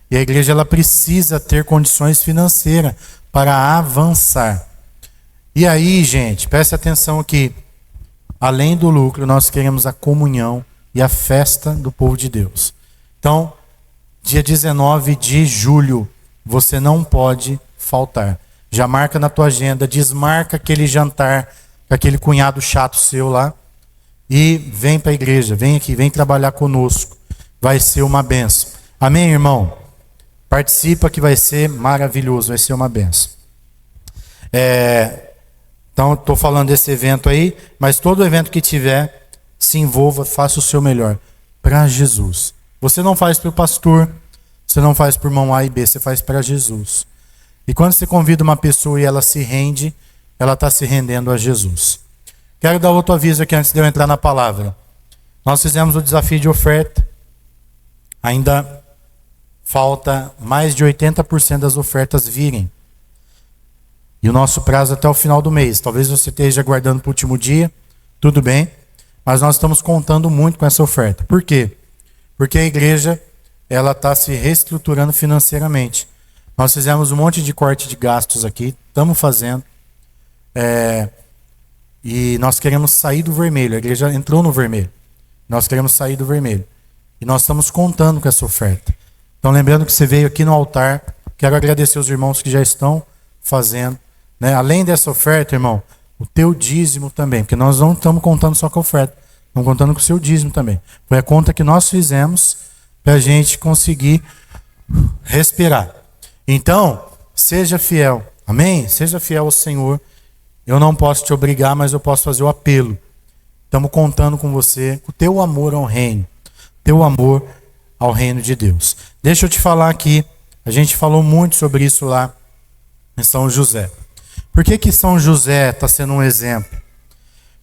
E a igreja ela precisa ter condições financeiras para avançar. E aí, gente, preste atenção aqui. Além do lucro, nós queremos a comunhão e a festa do povo de Deus. Então, dia 19 de julho, você não pode faltar. Já marca na tua agenda, desmarca aquele jantar com aquele cunhado chato seu lá e vem para a igreja, vem aqui, vem trabalhar conosco. Vai ser uma benção. Amém, irmão? Participa que vai ser maravilhoso, vai ser uma benção. Então, estou falando desse evento aí, mas todo evento que tiver, se envolva, faça o seu melhor para Jesus. Você não faz para o pastor, você não faz por mão A e B, você faz para Jesus. E quando você convida uma pessoa e ela se rende, ela está se rendendo a Jesus. Quero dar outro aviso aqui antes de eu entrar na palavra. Nós fizemos o desafio de oferta. Ainda falta mais de 80% das ofertas virem. E o nosso prazo até o final do mês. Talvez você esteja aguardando para o último dia, tudo bem. Mas nós estamos contando muito com essa oferta. Por quê? Porque a igreja ela está se reestruturando financeiramente. Nós fizemos um monte de corte de gastos aqui, estamos fazendo. E nós queremos sair do vermelho. A igreja entrou no vermelho. Nós queremos sair do vermelho. E nós estamos contando com essa oferta. Então, lembrando que você veio aqui no altar, quero agradecer os irmãos que já estão fazendo. Né? Além dessa oferta, irmão, o teu dízimo também, porque nós não estamos contando só com a oferta, estamos contando com o seu dízimo também. Foi a conta que nós fizemos para a gente conseguir respirar. Então, seja fiel, amém? Seja fiel ao Senhor. Eu não posso te obrigar, mas eu posso fazer o apelo. Estamos contando com você, com o teu amor ao reino, teu amor ao reino de Deus. Deixa eu te falar aqui, a gente falou muito sobre isso lá em São José. Por que São José está sendo um exemplo?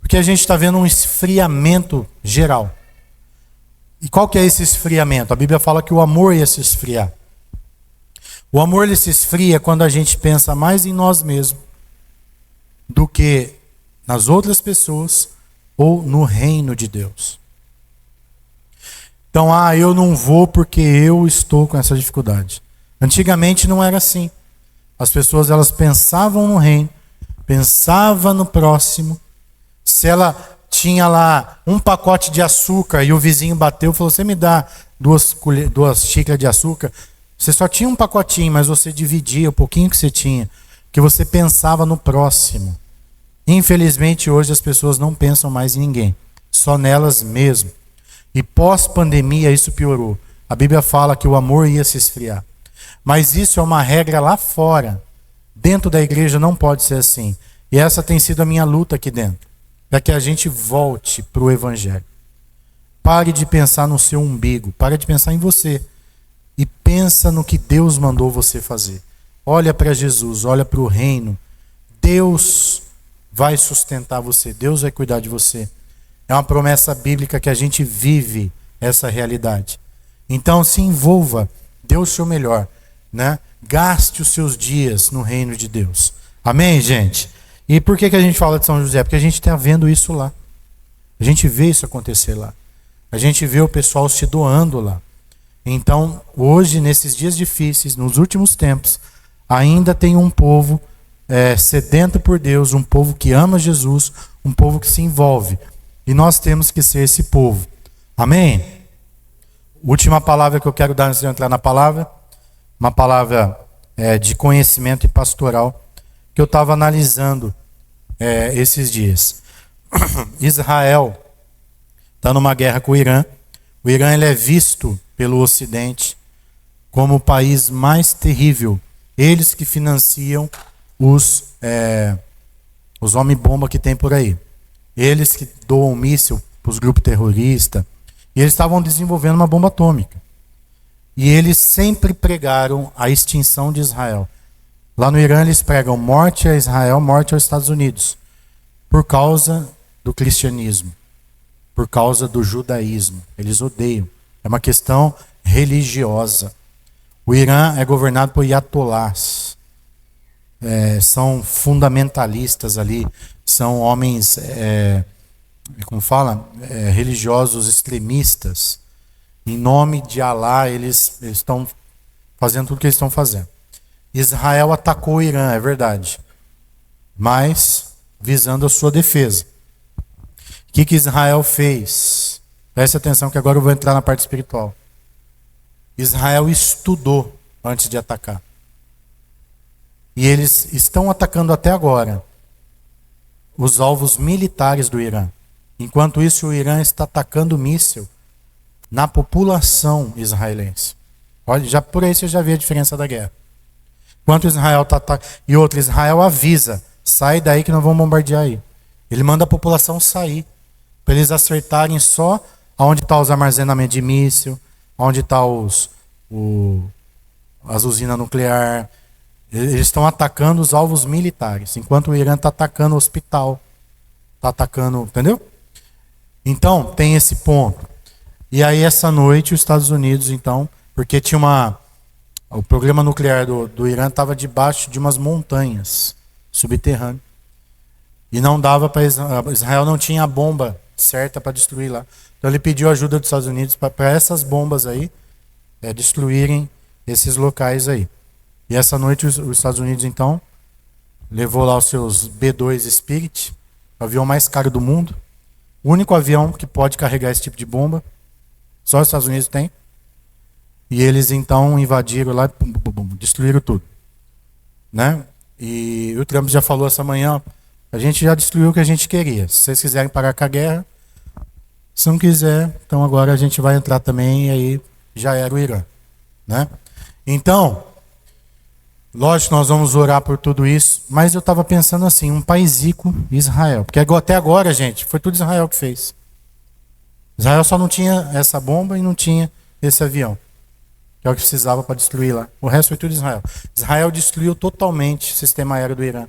Porque a gente está vendo um esfriamento geral. E qual que é esse esfriamento? A Bíblia fala que o amor ia se esfriar. O amor ele se esfria quando a gente pensa mais em nós mesmos do que nas outras pessoas ou no reino de Deus. Então, eu não vou porque eu estou com essa dificuldade. Antigamente não era assim. As pessoas elas pensavam no reino, pensavam no próximo. Se ela tinha lá um pacote de açúcar e o vizinho bateu e falou, você me dá duas xícaras de açúcar? Você só tinha um pacotinho, mas você dividia o pouquinho que você tinha, porque você pensava no próximo. Infelizmente hoje as pessoas não pensam mais em ninguém, só nelas mesmo. E pós-pandemia isso piorou. A Bíblia fala que o amor ia se esfriar. Mas isso é uma regra lá fora. Dentro da igreja não pode ser assim. E essa tem sido a minha luta aqui dentro. Para que a gente volte para o Evangelho. Pare de pensar no seu umbigo. Pare de pensar em você. E pensa no que Deus mandou você fazer. Olha para Jesus, olha para o reino. Deus vai sustentar você. Deus vai cuidar de você. É uma promessa bíblica que a gente vive essa realidade. Então se envolva. Dê o seu melhor. Né? Gaste os seus dias no reino de Deus. Amém, gente? E por que a gente fala de São José? Porque a gente está vendo isso lá. A gente vê isso acontecer lá. A gente vê o pessoal se doando lá. Então, hoje, nesses dias difíceis, nos últimos tempos, ainda tem um povo sedento por Deus, um povo que ama Jesus, um povo que se envolve. E nós temos que ser esse povo. Amém? Última palavra que eu quero dar antes de eu entrar na palavra. Uma palavra de conhecimento e pastoral que eu estava analisando esses dias. Israel está numa guerra com o Irã. O Irã ele é visto pelo Ocidente como o país mais terrível. Eles que financiam os homem-bomba que tem por aí. Eles que doam míssil para os grupos terroristas. E eles estavam desenvolvendo uma bomba atômica. E eles sempre pregaram a extinção de Israel. Lá no Irã eles pregam morte a Israel, morte aos Estados Unidos. Por causa do cristianismo. Por causa do judaísmo. Eles odeiam. É uma questão religiosa. O Irã é governado por ayatollahs. São fundamentalistas ali. São homens como fala, religiosos extremistas, em nome de Alá, eles estão fazendo tudo o que eles estão fazendo. Israel atacou o Irã, é verdade, mas visando a sua defesa. O que Israel fez? Preste atenção que agora eu vou entrar na parte espiritual. Israel estudou antes de atacar. E eles estão atacando até agora os alvos militares do Irã. Enquanto isso, o Irã está atacando míssil na população israelense. Olha, já por aí você já vê a diferença da guerra. Enquanto Israel está atacando. E outro, Israel avisa: sai daí que nós vamos bombardear aí. Ele manda a população sair, para eles acertarem só onde está os armazenamentos de míssil, onde está as usinas nucleares. Eles estão atacando os alvos militares, enquanto o Irã está atacando o hospital. Está atacando, entendeu? Então, tem esse ponto. E aí, essa noite, os Estados Unidos, então, porque tinha o programa nuclear do Irã estava debaixo de umas montanhas subterrâneas. E não dava para Israel não tinha a bomba certa para destruir lá. Então ele pediu ajuda dos Estados Unidos para essas bombas aí destruírem esses locais aí. E essa noite os Estados Unidos então levou lá os seus B-2 Spirit, o avião mais caro do mundo, o único avião que pode carregar esse tipo de bomba, só os Estados Unidos tem. E eles então invadiram lá, destruíram tudo, né? E o Trump já falou essa manhã: a gente já destruiu o que a gente queria. Se vocês quiserem parar com a guerra, se não quiser, então agora a gente vai entrar também, e aí já era o Irã, né? Então, lógico, nós vamos orar por tudo isso, mas eu estava pensando assim, um país rico, Israel, porque até agora, gente, foi tudo Israel que fez. Israel só não tinha essa bomba e não tinha esse avião, que é o que precisava para destruir lá. O resto foi tudo Israel. Israel destruiu totalmente o sistema aéreo do Irã,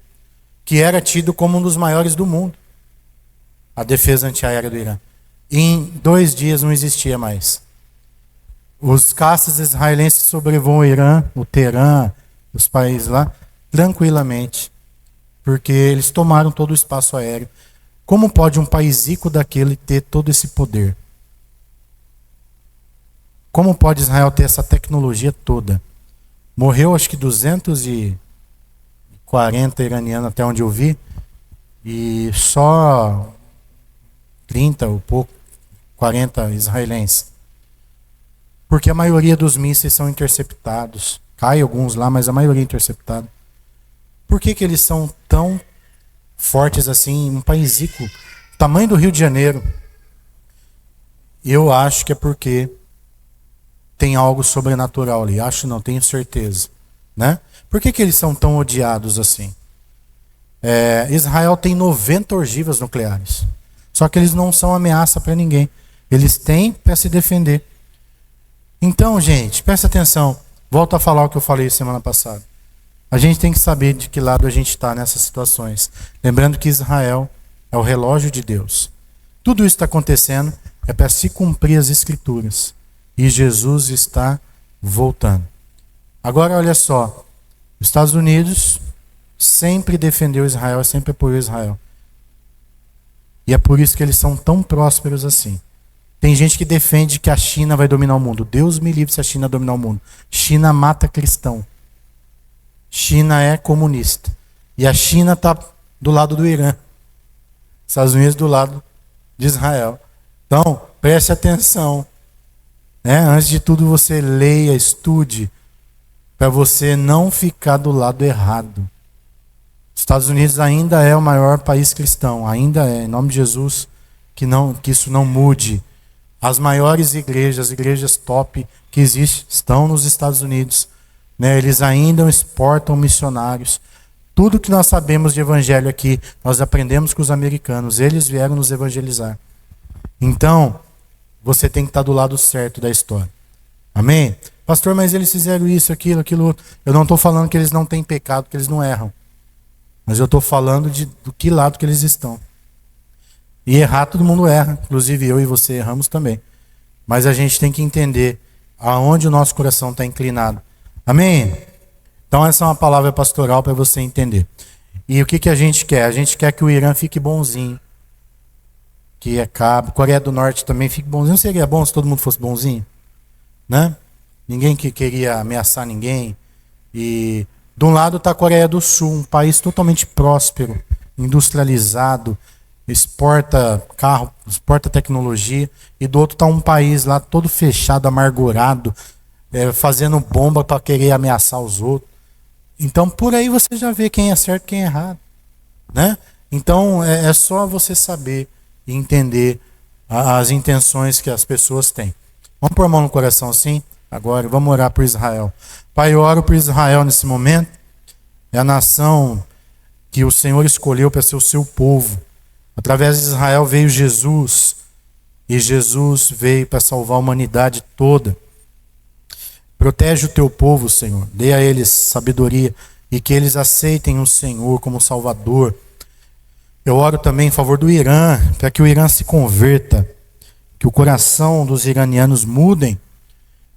que era tido como um dos maiores do mundo, a defesa antiaérea do Irã. Em 2 dias não existia mais. Os caças israelenses sobrevoam o Irã, o Teherã, os países lá, tranquilamente, porque eles tomaram todo o espaço aéreo. Como pode um país rico daquele ter todo esse poder? Como pode Israel ter essa tecnologia toda? Morreu acho que 240 iranianos até onde eu vi, e só 30 ou pouco, 40 israelenses. Porque a maioria dos mísseis são interceptados. Cai alguns lá, mas a maioria é interceptada. Por que eles são tão fortes assim, um país rico, tamanho do Rio de Janeiro? Eu acho que é porque tem algo sobrenatural ali. Acho não, tenho certeza, né? Por que eles são tão odiados assim? Israel tem 90 ogivas nucleares. Só que eles não são ameaça para ninguém. Eles têm para se defender. Então, gente, presta atenção. Volto a falar o que eu falei semana passada. A gente tem que saber de que lado a gente está nessas situações. Lembrando que Israel é o relógio de Deus. Tudo isso está acontecendo é para se cumprir as Escrituras. E Jesus está voltando. Agora, olha só. Os Estados Unidos sempre defendeu Israel, sempre apoiou Israel. E é por isso que eles são tão prósperos assim. Tem gente que defende que a China vai dominar o mundo. Deus me livre se a China dominar o mundo. China mata cristão. China é comunista. E a China está do lado do Irã. Estados Unidos do lado de Israel. Então, preste atenção. Antes de tudo, você leia, estude, para você não ficar do lado errado. Os Estados Unidos ainda é o maior país cristão. Ainda é. Em nome de Jesus, que isso não mude. As maiores igrejas, as igrejas top que existem, estão nos Estados Unidos. Eles ainda exportam missionários. Tudo que nós sabemos de evangelho aqui, nós aprendemos com os americanos. Eles vieram nos evangelizar. Então, você tem que estar do lado certo da história. Amém? Pastor, mas eles fizeram isso, aquilo outro. Eu não estou falando que eles não têm pecado, que eles não erram. Mas eu estou falando do que lado que eles estão. E errar, todo mundo erra. Inclusive eu e você erramos também. Mas a gente tem que entender aonde o nosso coração está inclinado. Amém? Então essa é uma palavra pastoral para você entender. E o que a gente quer? A gente quer que o Irã fique bonzinho. que é cabo. Coreia do Norte também fica bonzinho. Não seria bom se todo mundo fosse bonzinho? Né? Ninguém que queria ameaçar ninguém. E de um lado está a Coreia do Sul, um país totalmente próspero, industrializado, exporta carro, exporta tecnologia. E do outro está um país lá todo fechado, amargurado, fazendo bomba para querer ameaçar os outros. Então por aí você já vê quem é certo e quem é errado. Né? Então é só você saber e entender as intenções que as pessoas têm. Vamos pôr a mão no coração assim? Agora, vamos orar por Israel. Pai, eu oro por Israel nesse momento. É a nação que o Senhor escolheu para ser o seu povo. Através de Israel veio Jesus. E Jesus veio para salvar a humanidade toda. Protege o teu povo, Senhor. Dê a eles sabedoria e que eles aceitem o Senhor como Salvador. Eu oro também em favor do Irã, para que o Irã se converta, que o coração dos iranianos mudem,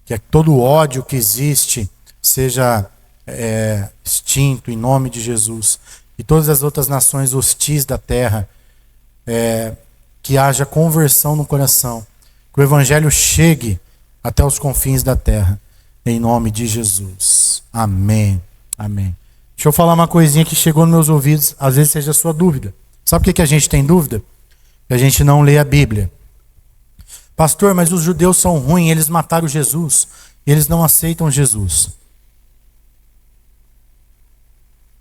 que todo o ódio que existe seja extinto em nome de Jesus. E todas as outras nações hostis da terra, que haja conversão no coração, que o Evangelho chegue até os confins da terra, em nome de Jesus. Amém. Amém. Deixa eu falar uma coisinha que chegou nos meus ouvidos, às vezes seja a sua dúvida. Sabe por que a gente tem dúvida? Que a gente não lê a Bíblia. Pastor, mas os judeus são ruins, eles mataram Jesus. Eles não aceitam Jesus.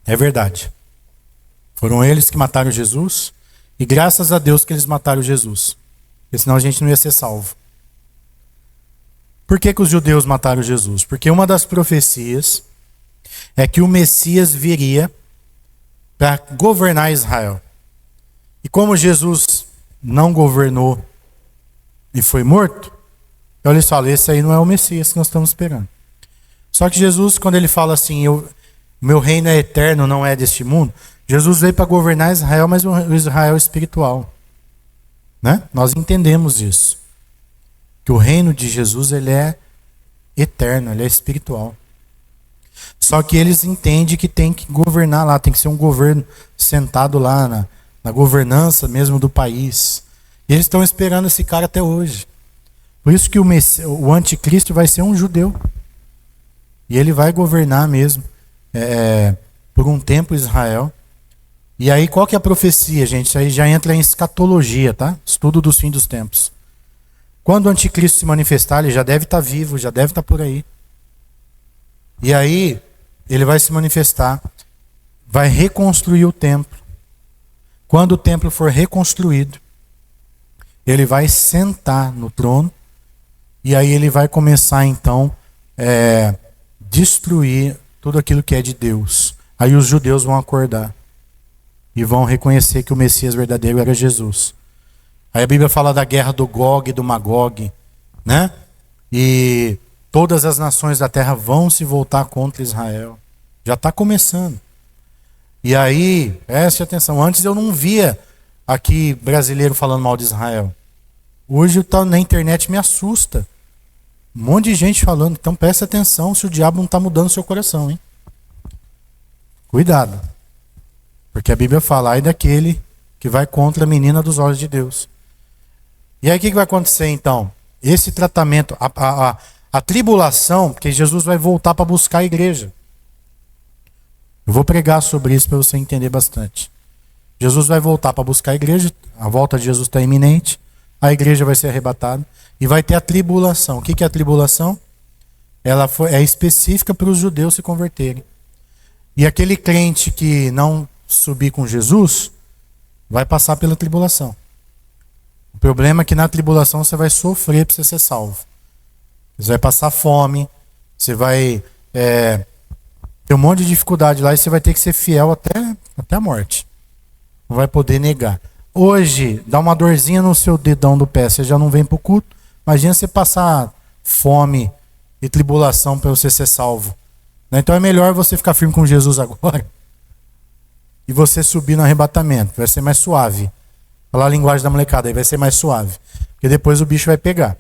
É verdade. Foram eles que mataram Jesus. E graças a Deus que eles mataram Jesus. Porque senão a gente não ia ser salvo. Por que os judeus mataram Jesus? Porque uma das profecias é que o Messias viria para governar Israel. E como Jesus não governou e foi morto, então eles falam, esse aí não é o Messias que nós estamos esperando. Só que Jesus, quando ele fala assim, meu reino é eterno, não é deste mundo, Jesus veio para governar Israel, mas o Israel espiritual. Né? Nós entendemos isso. Que o reino de Jesus ele é eterno, ele é espiritual. Só que eles entendem que tem que governar lá, tem que ser um governo sentado lá na governança mesmo do país. E eles estão esperando esse cara até hoje. Por isso que o anticristo vai ser um judeu. E ele vai governar mesmo por um tempo Israel. E aí qual que é a profecia, gente? Isso aí já entra em escatologia, tá? Estudo dos fins dos tempos. Quando o anticristo se manifestar, ele já deve estar vivo, já deve estar por aí. E aí ele vai se manifestar, vai reconstruir o templo. Quando o templo for reconstruído, ele vai sentar no trono e aí ele vai começar então destruir tudo aquilo que é de Deus. Aí os judeus vão acordar e vão reconhecer que o Messias verdadeiro era Jesus. Aí a Bíblia fala da guerra do Gog e do Magog, né? E todas as nações da terra vão se voltar contra Israel. Já está começando. E aí, preste atenção, antes eu não via aqui brasileiro falando mal de Israel. Hoje na internet me assusta. Um monte de gente falando, então preste atenção se o diabo não está mudando o seu coração, hein? Cuidado. Porque a Bíblia fala, ai daquele que vai contra a menina dos olhos de Deus. E aí o que vai acontecer então? Esse tratamento, a tribulação, porque Jesus vai voltar para buscar a igreja. Eu vou pregar sobre isso para você entender bastante. Jesus vai voltar para buscar a igreja, a volta de Jesus está iminente, a igreja vai ser arrebatada e vai ter a tribulação. O que é a tribulação? Ela é específica para os judeus se converterem. E aquele crente que não subir com Jesus vai passar pela tribulação. O problema é que na tribulação você vai sofrer para você ser salvo. Você vai passar fome, você vai ter um monte de dificuldade lá e você vai ter que ser fiel até a morte. Não vai poder negar. Hoje, dá uma dorzinha no seu dedão do pé, você já não vem para o culto. Imagina você passar fome e tribulação para você ser salvo. Então é melhor você ficar firme com Jesus agora e você subir no arrebatamento. Vai ser mais suave. Falar a linguagem da molecada aí, vai ser mais suave. Porque depois o bicho vai pegar.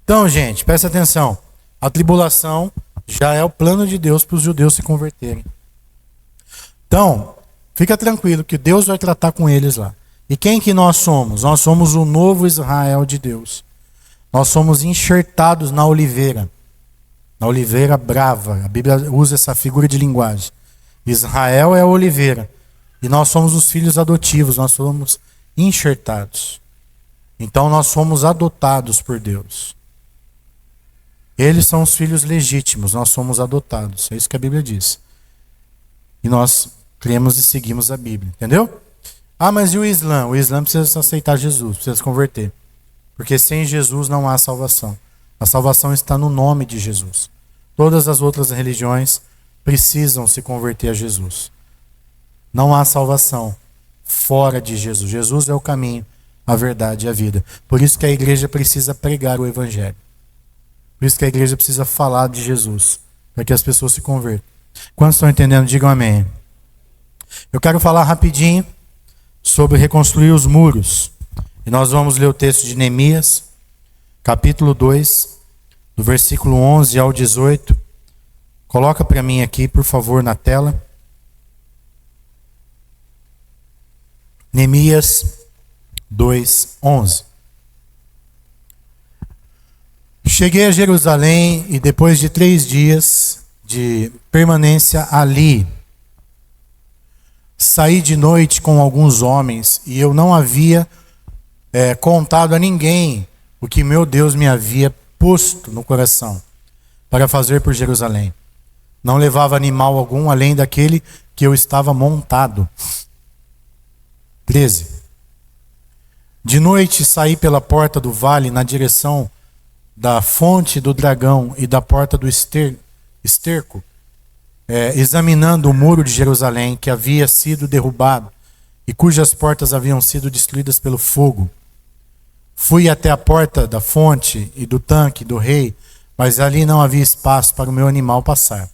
Então, gente, presta atenção. A tribulação já é o plano de Deus para os judeus se converterem. Então, fica tranquilo que Deus vai tratar com eles lá. E quem que nós somos? Nós somos o novo Israel de Deus. Nós somos enxertados na oliveira brava. A Bíblia usa essa figura de linguagem. Israel é a oliveira. E nós somos os filhos adotivos, nós somos enxertados. Então nós somos adotados por Deus. Eles são os filhos legítimos, nós somos adotados. É isso que a Bíblia diz. E nós cremos e seguimos a Bíblia, entendeu? Ah, mas e o Islã? O Islã precisa aceitar Jesus, precisa se converter. Porque sem Jesus não há salvação. A salvação está no nome de Jesus. Todas as outras religiões precisam se converter a Jesus. Não há salvação fora de Jesus. Jesus é o caminho, a verdade e a vida. Por isso que a igreja precisa pregar o evangelho. Por isso que a igreja precisa falar de Jesus, para que as pessoas se convertam. Quantos estão entendendo? Digam amém. Eu quero falar rapidinho sobre reconstruir os muros. E nós vamos ler o texto de Neemias, capítulo 2, do versículo 11 ao 18. Coloca para mim aqui, por favor, na tela. Neemias 2, 11. Cheguei a Jerusalém e depois de 3 dias de permanência ali, saí de noite com alguns homens e eu não havia contado a ninguém o que meu Deus me havia posto no coração para fazer por Jerusalém. Não levava animal algum além daquele que eu estava montado. 13. De noite saí pela porta do vale na direção da fonte do dragão e da porta do esterco, examinando o muro de Jerusalém que havia sido derrubado e cujas portas haviam sido destruídas pelo fogo. Fui até a porta da fonte e do tanque do rei, mas ali não havia espaço para o meu animal passar.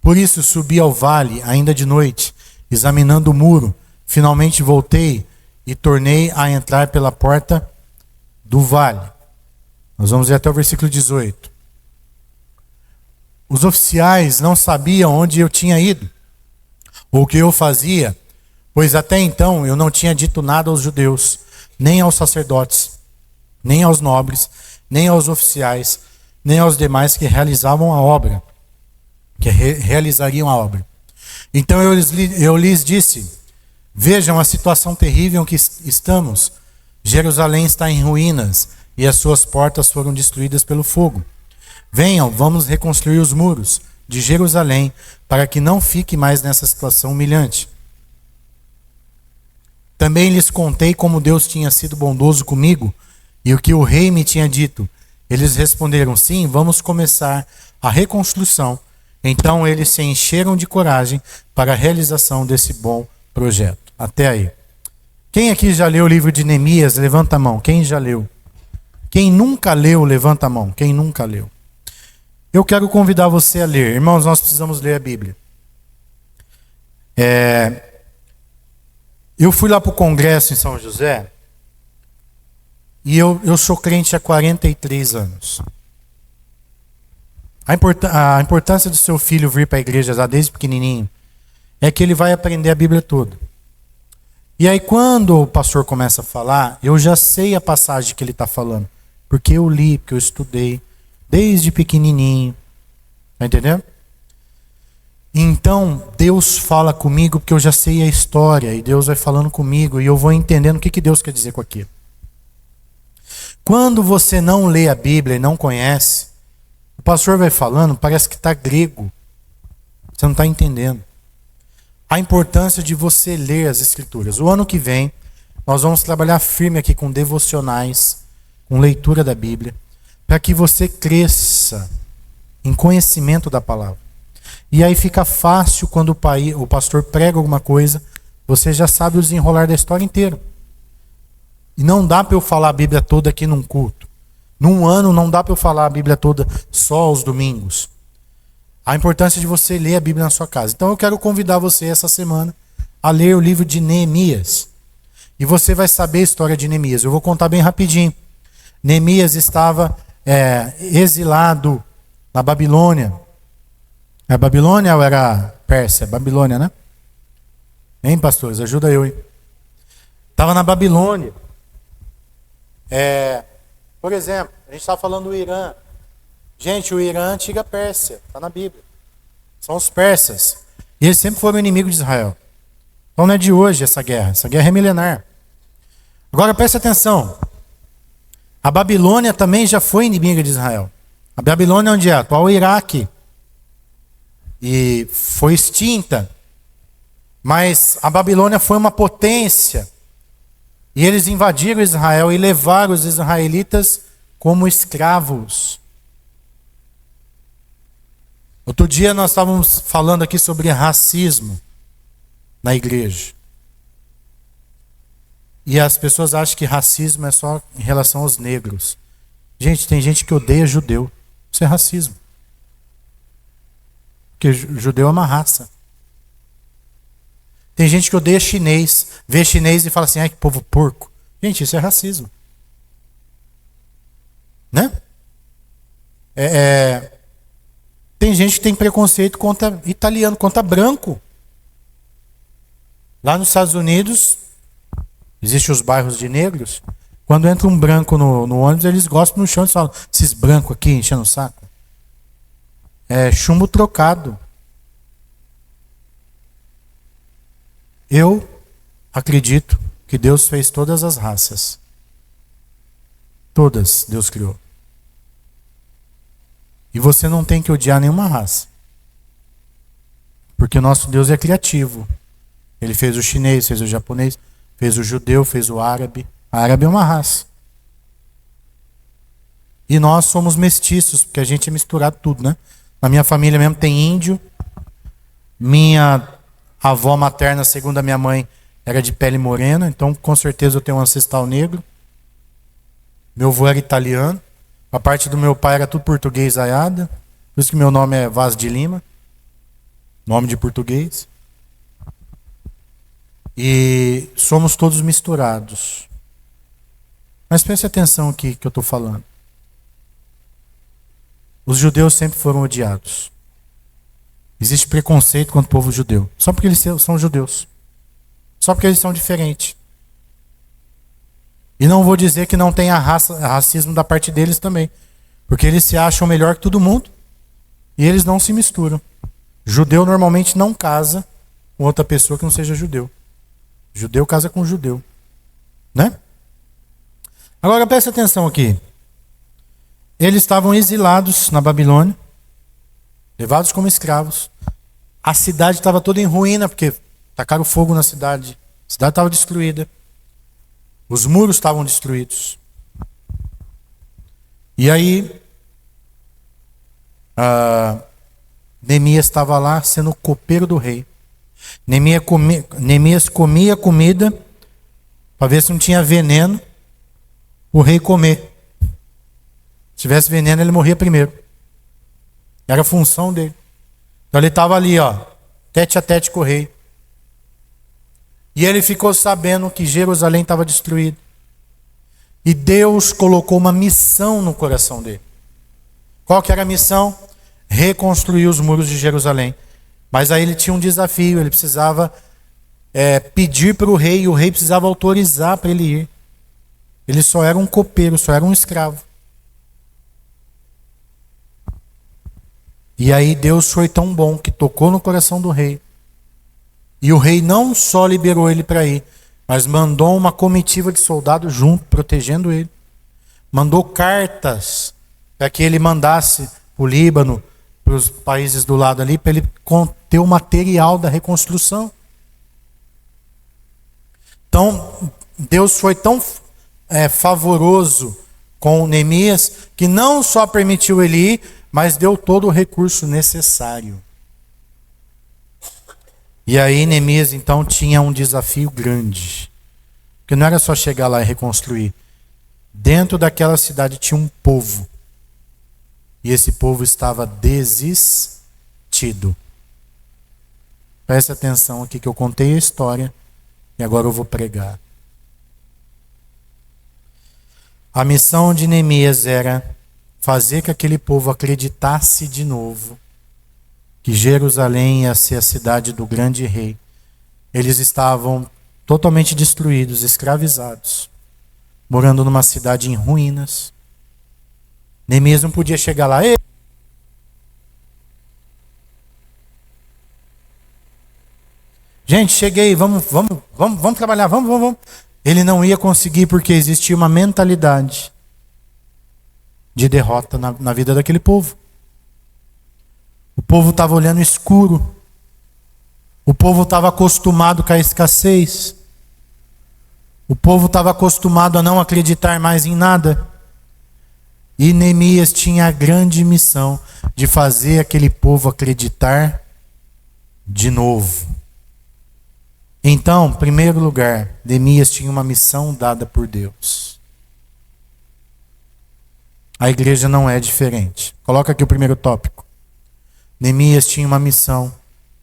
Por isso subi ao vale ainda de noite, examinando o muro. Finalmente voltei e tornei a entrar pela porta do vale. Nós vamos ir até o versículo 18. Os oficiais não sabiam onde eu tinha ido, ou o que eu fazia, pois até então eu não tinha dito nada aos judeus, nem aos sacerdotes, nem aos nobres, nem aos oficiais, nem aos demais que realizavam a obra, realizariam a obra. Então eu lhes disse: vejam a situação terrível em que estamos. Jerusalém está em ruínas e as suas portas foram destruídas pelo fogo. Venham, vamos reconstruir os muros de Jerusalém para que não fique mais nessa situação humilhante. Também lhes contei como Deus tinha sido bondoso comigo e o que o rei me tinha dito. Eles responderam: sim, vamos começar a reconstrução. Então eles se encheram de coragem para a realização desse bom projeto. Até aí. Quem aqui já leu o livro de Neemias? Levanta a mão. Quem já leu? Quem nunca leu, levanta a mão. Quem nunca leu? Eu quero convidar você a ler. Irmãos, nós precisamos ler a Bíblia. Eu fui lá para o congresso em São José e eu sou crente há 43 anos. A importância do seu filho vir para a igreja já desde pequenininho é que ele vai aprender a Bíblia toda. E aí quando o pastor começa a falar, eu já sei a passagem que ele está falando. Porque eu li, porque eu estudei desde pequenininho. Está entendendo? Então Deus fala comigo porque eu já sei a história. E Deus vai falando comigo e eu vou entendendo o que Deus quer dizer com aquilo. Quando você não lê a Bíblia e não conhece, o pastor vai falando, parece que está grego. Você não está entendendo. A importância de você ler as Escrituras. O ano que vem, nós vamos trabalhar firme aqui com devocionais, com leitura da Bíblia, para que você cresça em conhecimento da palavra. E aí fica fácil quando o pastor prega alguma coisa, você já sabe o desenrolar da história inteira. E não dá para eu falar a Bíblia toda aqui num culto. Num ano não dá para eu falar a Bíblia toda só aos domingos. A importância de você ler a Bíblia na sua casa. Então eu quero convidar você essa semana a ler o livro de Neemias. E você vai saber a história de Neemias. Eu vou contar bem rapidinho. Neemias estava exilado na Babilônia. É Babilônia ou era Pérsia? Babilônia, né? Hein, pastores? Ajuda eu, hein? Estava na Babilônia. Por exemplo, a gente está falando do Irã. Gente, o Irã é a antiga Pérsia, está na Bíblia. São os persas. E eles sempre foram inimigos de Israel. Então não é de hoje essa guerra é milenar. Agora preste atenção. A Babilônia também já foi inimiga de Israel. A Babilônia onde é? Atual Iraque. E foi extinta. Mas a Babilônia foi uma potência. E eles invadiram Israel e levaram os israelitas como escravos. Outro dia nós estávamos falando aqui sobre racismo na igreja. E as pessoas acham que racismo é só em relação aos negros. Gente, tem gente que odeia judeu. Isso é racismo. Porque judeu é uma raça. Tem gente que odeia chinês. Vê chinês e fala assim, ai que povo porco. Gente, isso é racismo. Né? Tem gente que tem preconceito contra italiano, contra branco. Lá nos Estados Unidos, existem os bairros de negros. Quando entra um branco no ônibus, eles gostam no chão e falam, esses brancos aqui enchendo o saco. É chumbo trocado. Eu acredito que Deus fez todas as raças. Todas Deus criou. E você não tem que odiar nenhuma raça. Porque o nosso Deus é criativo. Ele fez o chinês, fez o japonês, fez o judeu, fez o árabe. A árabe é uma raça. E nós somos mestiços, porque a gente é misturado tudo, né? Na minha família mesmo tem índio. Minha avó materna, segundo a minha mãe, era de pele morena, então com certeza eu tenho um ancestral negro. Meu avô era italiano. A parte do meu pai era tudo português aiada. Por isso que meu nome é Vaz de Lima. Nome de português. E somos todos misturados. Mas preste atenção aqui que eu estou falando. Os judeus sempre foram odiados. Existe preconceito contra o povo judeu. Só porque eles são judeus. Só porque eles são diferentes. E não vou dizer que não tenha racismo da parte deles também. Porque eles se acham melhor que todo mundo. E eles não se misturam. Judeu normalmente não casa com outra pessoa que não seja judeu. Judeu casa com judeu. Né? Agora preste atenção aqui. Eles estavam exilados na Babilônia. Levados como escravos. A cidade estava toda em ruína, porque tacaram fogo na cidade. A cidade estava destruída. Os muros estavam destruídos. E aí, Neemias estava lá sendo o copeiro do rei. Neemias comia comida para ver se não tinha veneno o rei comer. Se tivesse veneno, ele morria primeiro. Era a função dele. Então ele estava ali, tete a tete com o rei. E ele ficou sabendo que Jerusalém estava destruída. E Deus colocou uma missão no coração dele. Qual que era a missão? Reconstruir os muros de Jerusalém. Mas aí ele tinha um desafio, ele precisava pedir para o rei, e o rei precisava autorizar para ele ir. Ele só era um copeiro, só era um escravo. E aí Deus foi tão bom que tocou no coração do rei. E o rei não só liberou ele para ir, mas mandou uma comitiva de soldados junto, protegendo ele. Mandou cartas para que ele mandasse para o Líbano, para os países do lado ali, para ele ter o material da reconstrução. Então, Deus foi tão favoroso com Neemias, que não só permitiu ele ir, mas deu todo o recurso necessário. E aí Neemias então tinha um desafio grande. Porque não era só chegar lá e reconstruir. Dentro daquela cidade tinha um povo. E esse povo estava desistido. Preste atenção aqui que eu contei a história e agora eu vou pregar. A missão de Neemias era fazer que aquele povo acreditasse de novo que Jerusalém ia ser a cidade do grande rei. Eles estavam totalmente destruídos, escravizados, morando numa cidade em ruínas. Neemias não podia chegar lá. Ei, gente, cheguei, vamos trabalhar, vamos. Ele não ia conseguir porque existia uma mentalidade de derrota na vida daquele povo. O povo estava olhando escuro. O povo estava acostumado com a escassez. O povo estava acostumado a não acreditar mais em nada. E Neemias tinha a grande missão de fazer aquele povo acreditar de novo. Então, em primeiro lugar, Neemias tinha uma missão dada por Deus. A igreja não é diferente. Coloca aqui o primeiro tópico. Neemias tinha uma missão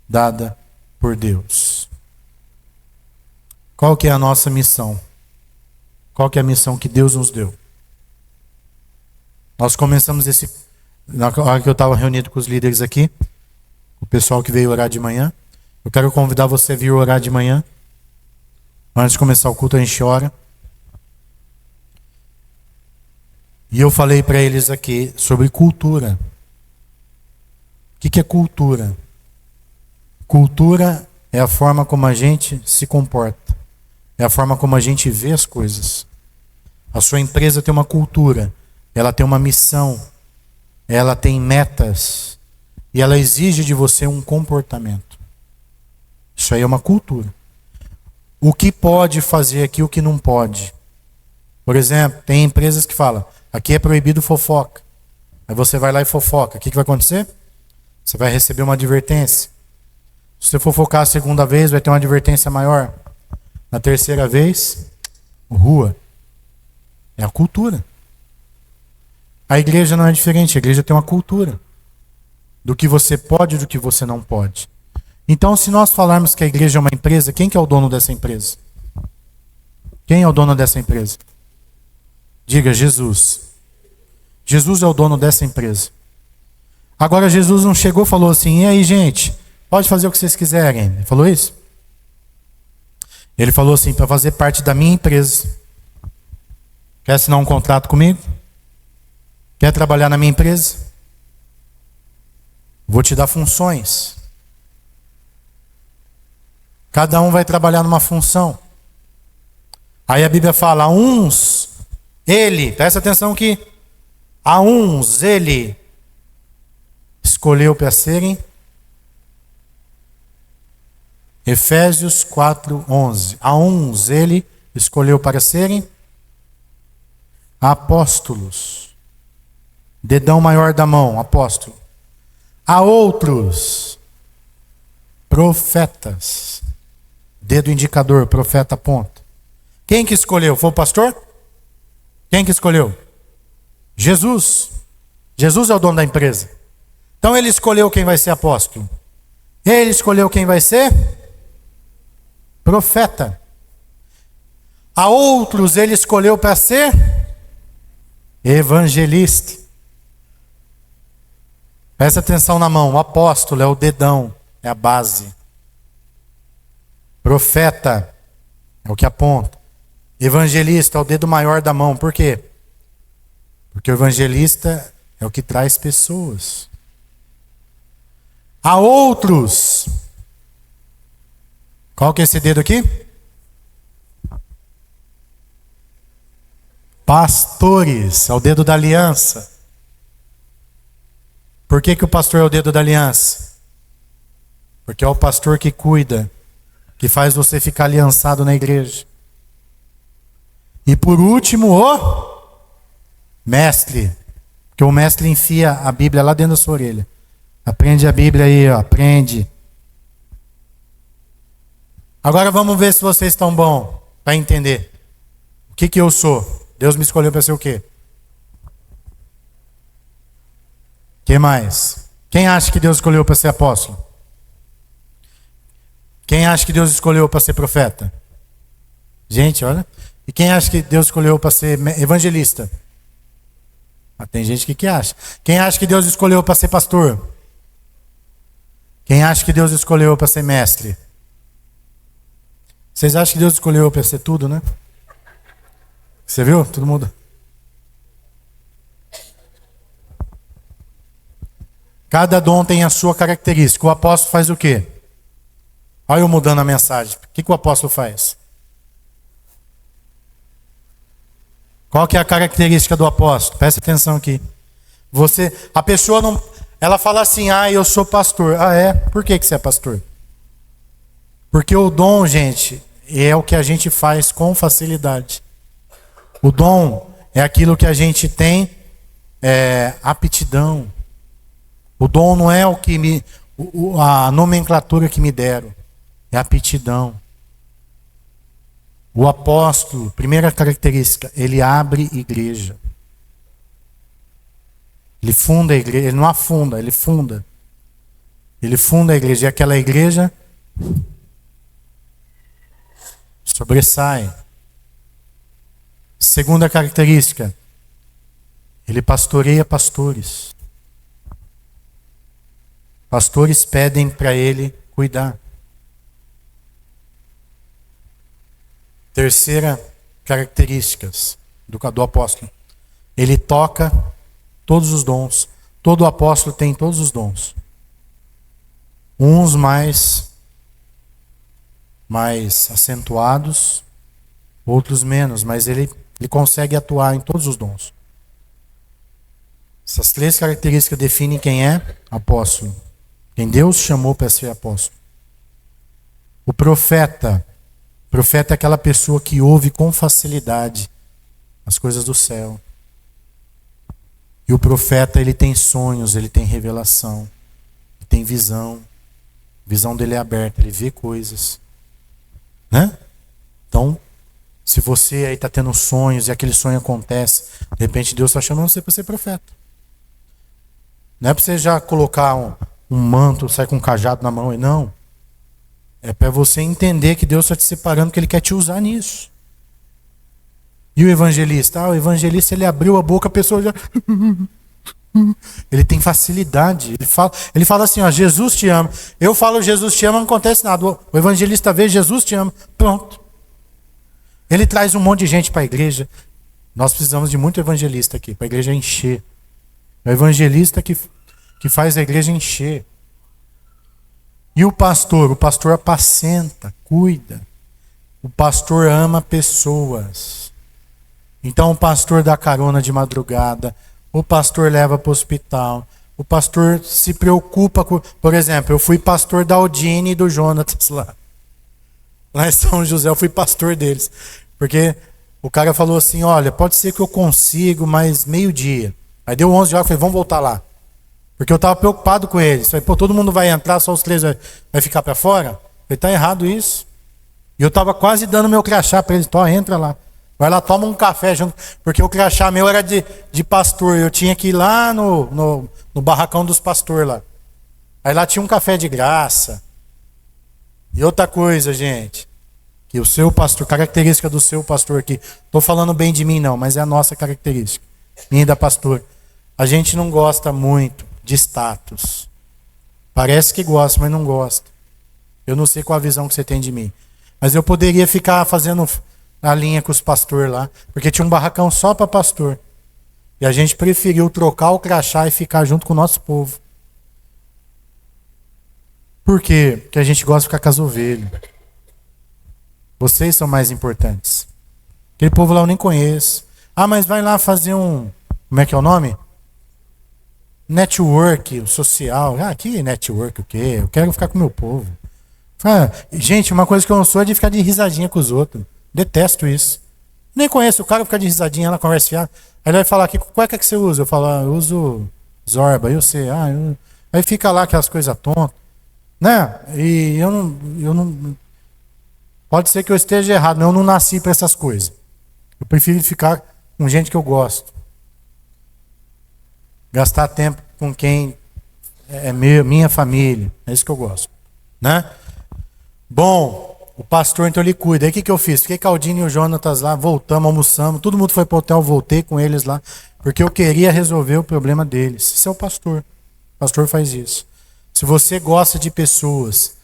dada por Deus. Qual que é a nossa missão? Qual que é a missão que Deus nos deu? Nós começamos na hora que eu estava reunido com os líderes aqui, o pessoal que veio orar de manhã. Eu quero convidar você a vir orar de manhã. Antes de começar o culto, a gente ora. E eu falei para eles aqui sobre cultura. O que é cultura? Cultura é a forma como a gente se comporta. É a forma como a gente vê as coisas. A sua empresa tem uma cultura. Ela tem uma missão. Ela tem metas. E ela exige de você um comportamento. Isso aí é uma cultura. O que pode fazer aqui, o que não pode. Por exemplo, tem empresas que falam, aqui é proibido fofoca. Aí você vai lá e fofoca. O que vai acontecer? Você vai receber uma advertência. Se você fofocar a segunda vez, vai ter uma advertência maior. Na terceira vez, rua. É a cultura. A igreja não é diferente. A igreja tem uma cultura. Do que você pode e do que você não pode. Então, se nós falarmos que a igreja é uma empresa, quem que é o dono dessa empresa? Quem é o dono dessa empresa? Diga, Jesus. Jesus é o dono dessa empresa. Agora, Jesus não chegou e falou assim, e aí, gente, pode fazer o que vocês quiserem. Ele falou isso? Ele falou assim, para fazer parte da minha empresa. Quer assinar um contrato comigo? Quer trabalhar na minha empresa? Vou te dar funções. Cada um vai trabalhar numa função. Aí a Bíblia fala, ele, presta atenção aqui. A uns ele escolheu para serem. Efésios 4:11. A uns ele escolheu para serem apóstolos. Dedão maior da mão, apóstolo. A outros profetas. Dedo indicador, profeta ponta. Quem que escolheu? Foi o pastor? Quem que escolheu? Jesus. Jesus é o dono da empresa. Então ele escolheu quem vai ser apóstolo. Ele escolheu quem vai ser profeta. A outros ele escolheu para ser evangelista. Presta atenção na mão. O apóstolo é o dedão, é a base. Profeta é o que aponta. Evangelista é o dedo maior da mão. Por quê? Porque o evangelista é o que traz pessoas. A outros. Qual que é esse dedo aqui? Pastores, é o dedo da aliança. Por que o pastor é o dedo da aliança? Porque é o pastor que cuida, que faz você ficar aliançado na igreja. E por último, o mestre. Porque o mestre enfia a Bíblia lá dentro da sua orelha. Aprende a Bíblia aí, ó, aprende. Agora vamos ver se vocês estão bons para entender. O que eu sou? Deus me escolheu para ser o quê? O que mais? Quem acha que Deus escolheu para ser apóstolo? Quem acha que Deus escolheu para ser profeta? Gente, olha. E quem acha que Deus escolheu para ser evangelista? Ah, tem gente que acha. Quem acha que Deus escolheu para ser pastor? Quem acha que Deus escolheu para ser mestre? Vocês acham que Deus escolheu eu para ser tudo, né? Você viu? Todo mundo. Cada dom tem a sua característica. O apóstolo faz o quê? Olha eu mudando a mensagem. O que o apóstolo faz? Qual que é a característica do apóstolo? Presta atenção aqui. A pessoa não, ela fala assim: eu sou pastor. Ah, é? Por que você é pastor? Porque o dom, gente, é o que a gente faz com facilidade. O dom é aquilo que a gente tem aptidão. O dom não é a nomenclatura que me deram, é a aptidão. O apóstolo, primeira característica, ele abre igreja. Ele funda a igreja, ele não afunda, ele funda. Ele funda a igreja, e aquela igreja sobressai. Segunda característica, ele pastoreia pastores. Pastores pedem para ele cuidar. Terceira característica do apóstolo, ele toca todos os dons. Todo apóstolo tem todos os dons. Uns mais acentuados, outros menos, mas ele consegue atuar em todos os dons. Essas três características definem quem é apóstolo. Quem Deus chamou para ser apóstolo. O profeta é aquela pessoa que ouve com facilidade as coisas do céu. E o profeta, ele tem sonhos, ele tem revelação, ele tem visão. A visão dele é aberta, ele vê coisas. Né? Então, se você aí está tendo sonhos e aquele sonho acontece, de repente Deus está chamando você para ser profeta. Não é para você já colocar um manto, sair com um cajado na mão, não. É para você entender que Deus está te separando, que Ele quer te usar nisso. E o evangelista? O evangelista, ele abriu a boca, a pessoa já... Ele tem facilidade. Ele fala assim, Jesus te ama. Eu falo Jesus te ama, não acontece nada. O evangelista vê, Jesus te ama. Pronto. Ele traz um monte de gente para a igreja. Nós precisamos de muito evangelista aqui, para a igreja encher. É o evangelista que faz a igreja encher. E o pastor apacenta, cuida. O pastor ama pessoas. Então o pastor dá carona de madrugada, o pastor leva para o hospital, o pastor se preocupa com... Por exemplo, eu fui pastor da Aldine e do Jonatas lá em São José, eu fui pastor deles. Porque o cara falou assim, olha, pode ser que eu consigo, mas meio-dia. Aí deu 11 horas, eu falei, vamos voltar lá. Porque eu estava preocupado com eles. Falei, todo mundo vai entrar, só os 3 vai ficar para fora? Falei, tá errado isso. E eu estava quase dando meu crachá para eles, entra lá. Vai lá, toma um café junto. Porque o crachá meu era de pastor. Eu tinha que ir lá no barracão dos pastores lá. Aí lá tinha um café de graça. E outra coisa, gente. Que o seu pastor, característica do seu pastor aqui. Estou falando bem de mim não, mas é a nossa característica. Minha e da pastor. A gente não gosta muito de status. Parece que gosta, mas não gosta. Eu não sei qual a visão que você tem de mim. Mas eu poderia ficar fazendo a linha com os pastores lá, porque tinha um barracão só para pastor. E a gente preferiu trocar o crachá e ficar junto com o nosso povo. Por quê? Porque a gente gosta de ficar com as ovelhas. Vocês são mais importantes. Aquele povo lá eu nem conheço. Mas vai lá fazer como é que é o nome? Network, social. Que network o quê? Eu quero ficar com o meu povo. Gente, uma coisa que eu não sou é de ficar de risadinha com os outros. Detesto isso. Nem conheço o cara, ficar de risadinha lá, conversa fiada. Aí ele vai falar aqui, qual é que você usa? Eu falo, eu uso Zorba. Eu sei, Aí fica lá aquelas coisas tontas. Né? E eu não... Pode ser que eu esteja errado, mas eu não nasci para essas coisas. Eu prefiro ficar com gente que eu gosto. Gastar tempo com quem é minha família. É isso que eu gosto. Né? Bom, o pastor então ele cuida. Aí o que eu fiz? Fiquei com a Aldine e o Jonatas lá, voltamos, almoçamos. Todo mundo foi para o hotel, voltei com eles lá. Porque eu queria resolver o problema deles. Esse é o pastor. O pastor faz isso. Se você gosta de pessoas,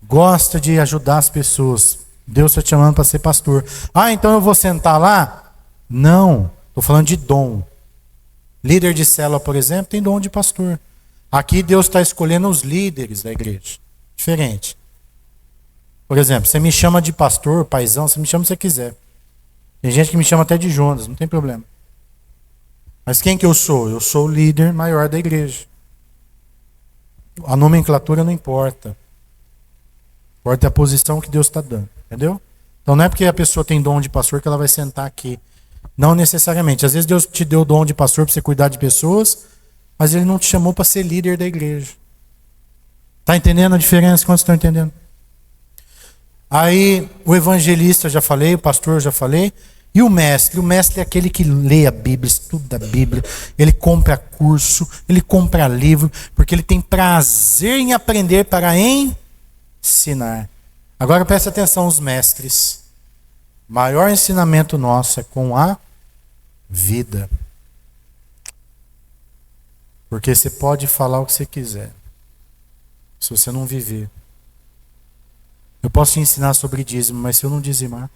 gosta de ajudar as pessoas, Deus está te chamando para ser pastor. Ah, então eu vou sentar lá? Não, estou falando de dom. Líder de célula, por exemplo, tem dom de pastor. Aqui Deus está escolhendo os líderes da igreja. Diferente. Por exemplo, você me chama de pastor, paizão, você me chama se você quiser. Tem gente que me chama até de Jonas, não tem problema. Mas quem que eu sou? Eu sou o líder maior da igreja. A nomenclatura não importa. Importa a posição que Deus está dando. Entendeu? Então não é porque a pessoa tem dom de pastor que ela vai sentar aqui. Não necessariamente. Às vezes Deus te deu o dom de pastor para você cuidar de pessoas, mas Ele não te chamou para ser líder da igreja. Está entendendo a diferença? Quantos estão entendendo? Aí o evangelista eu já falei, o pastor eu já falei. E o mestre é aquele que lê a Bíblia, estuda a Bíblia, ele compra curso, ele compra livro, porque ele tem prazer em aprender para ensinar. Agora preste atenção, os mestres. O maior ensinamento nosso é com a vida. Porque você pode falar o que você quiser, se você não viver. Eu posso te ensinar sobre dízimo, mas se eu não dizimar,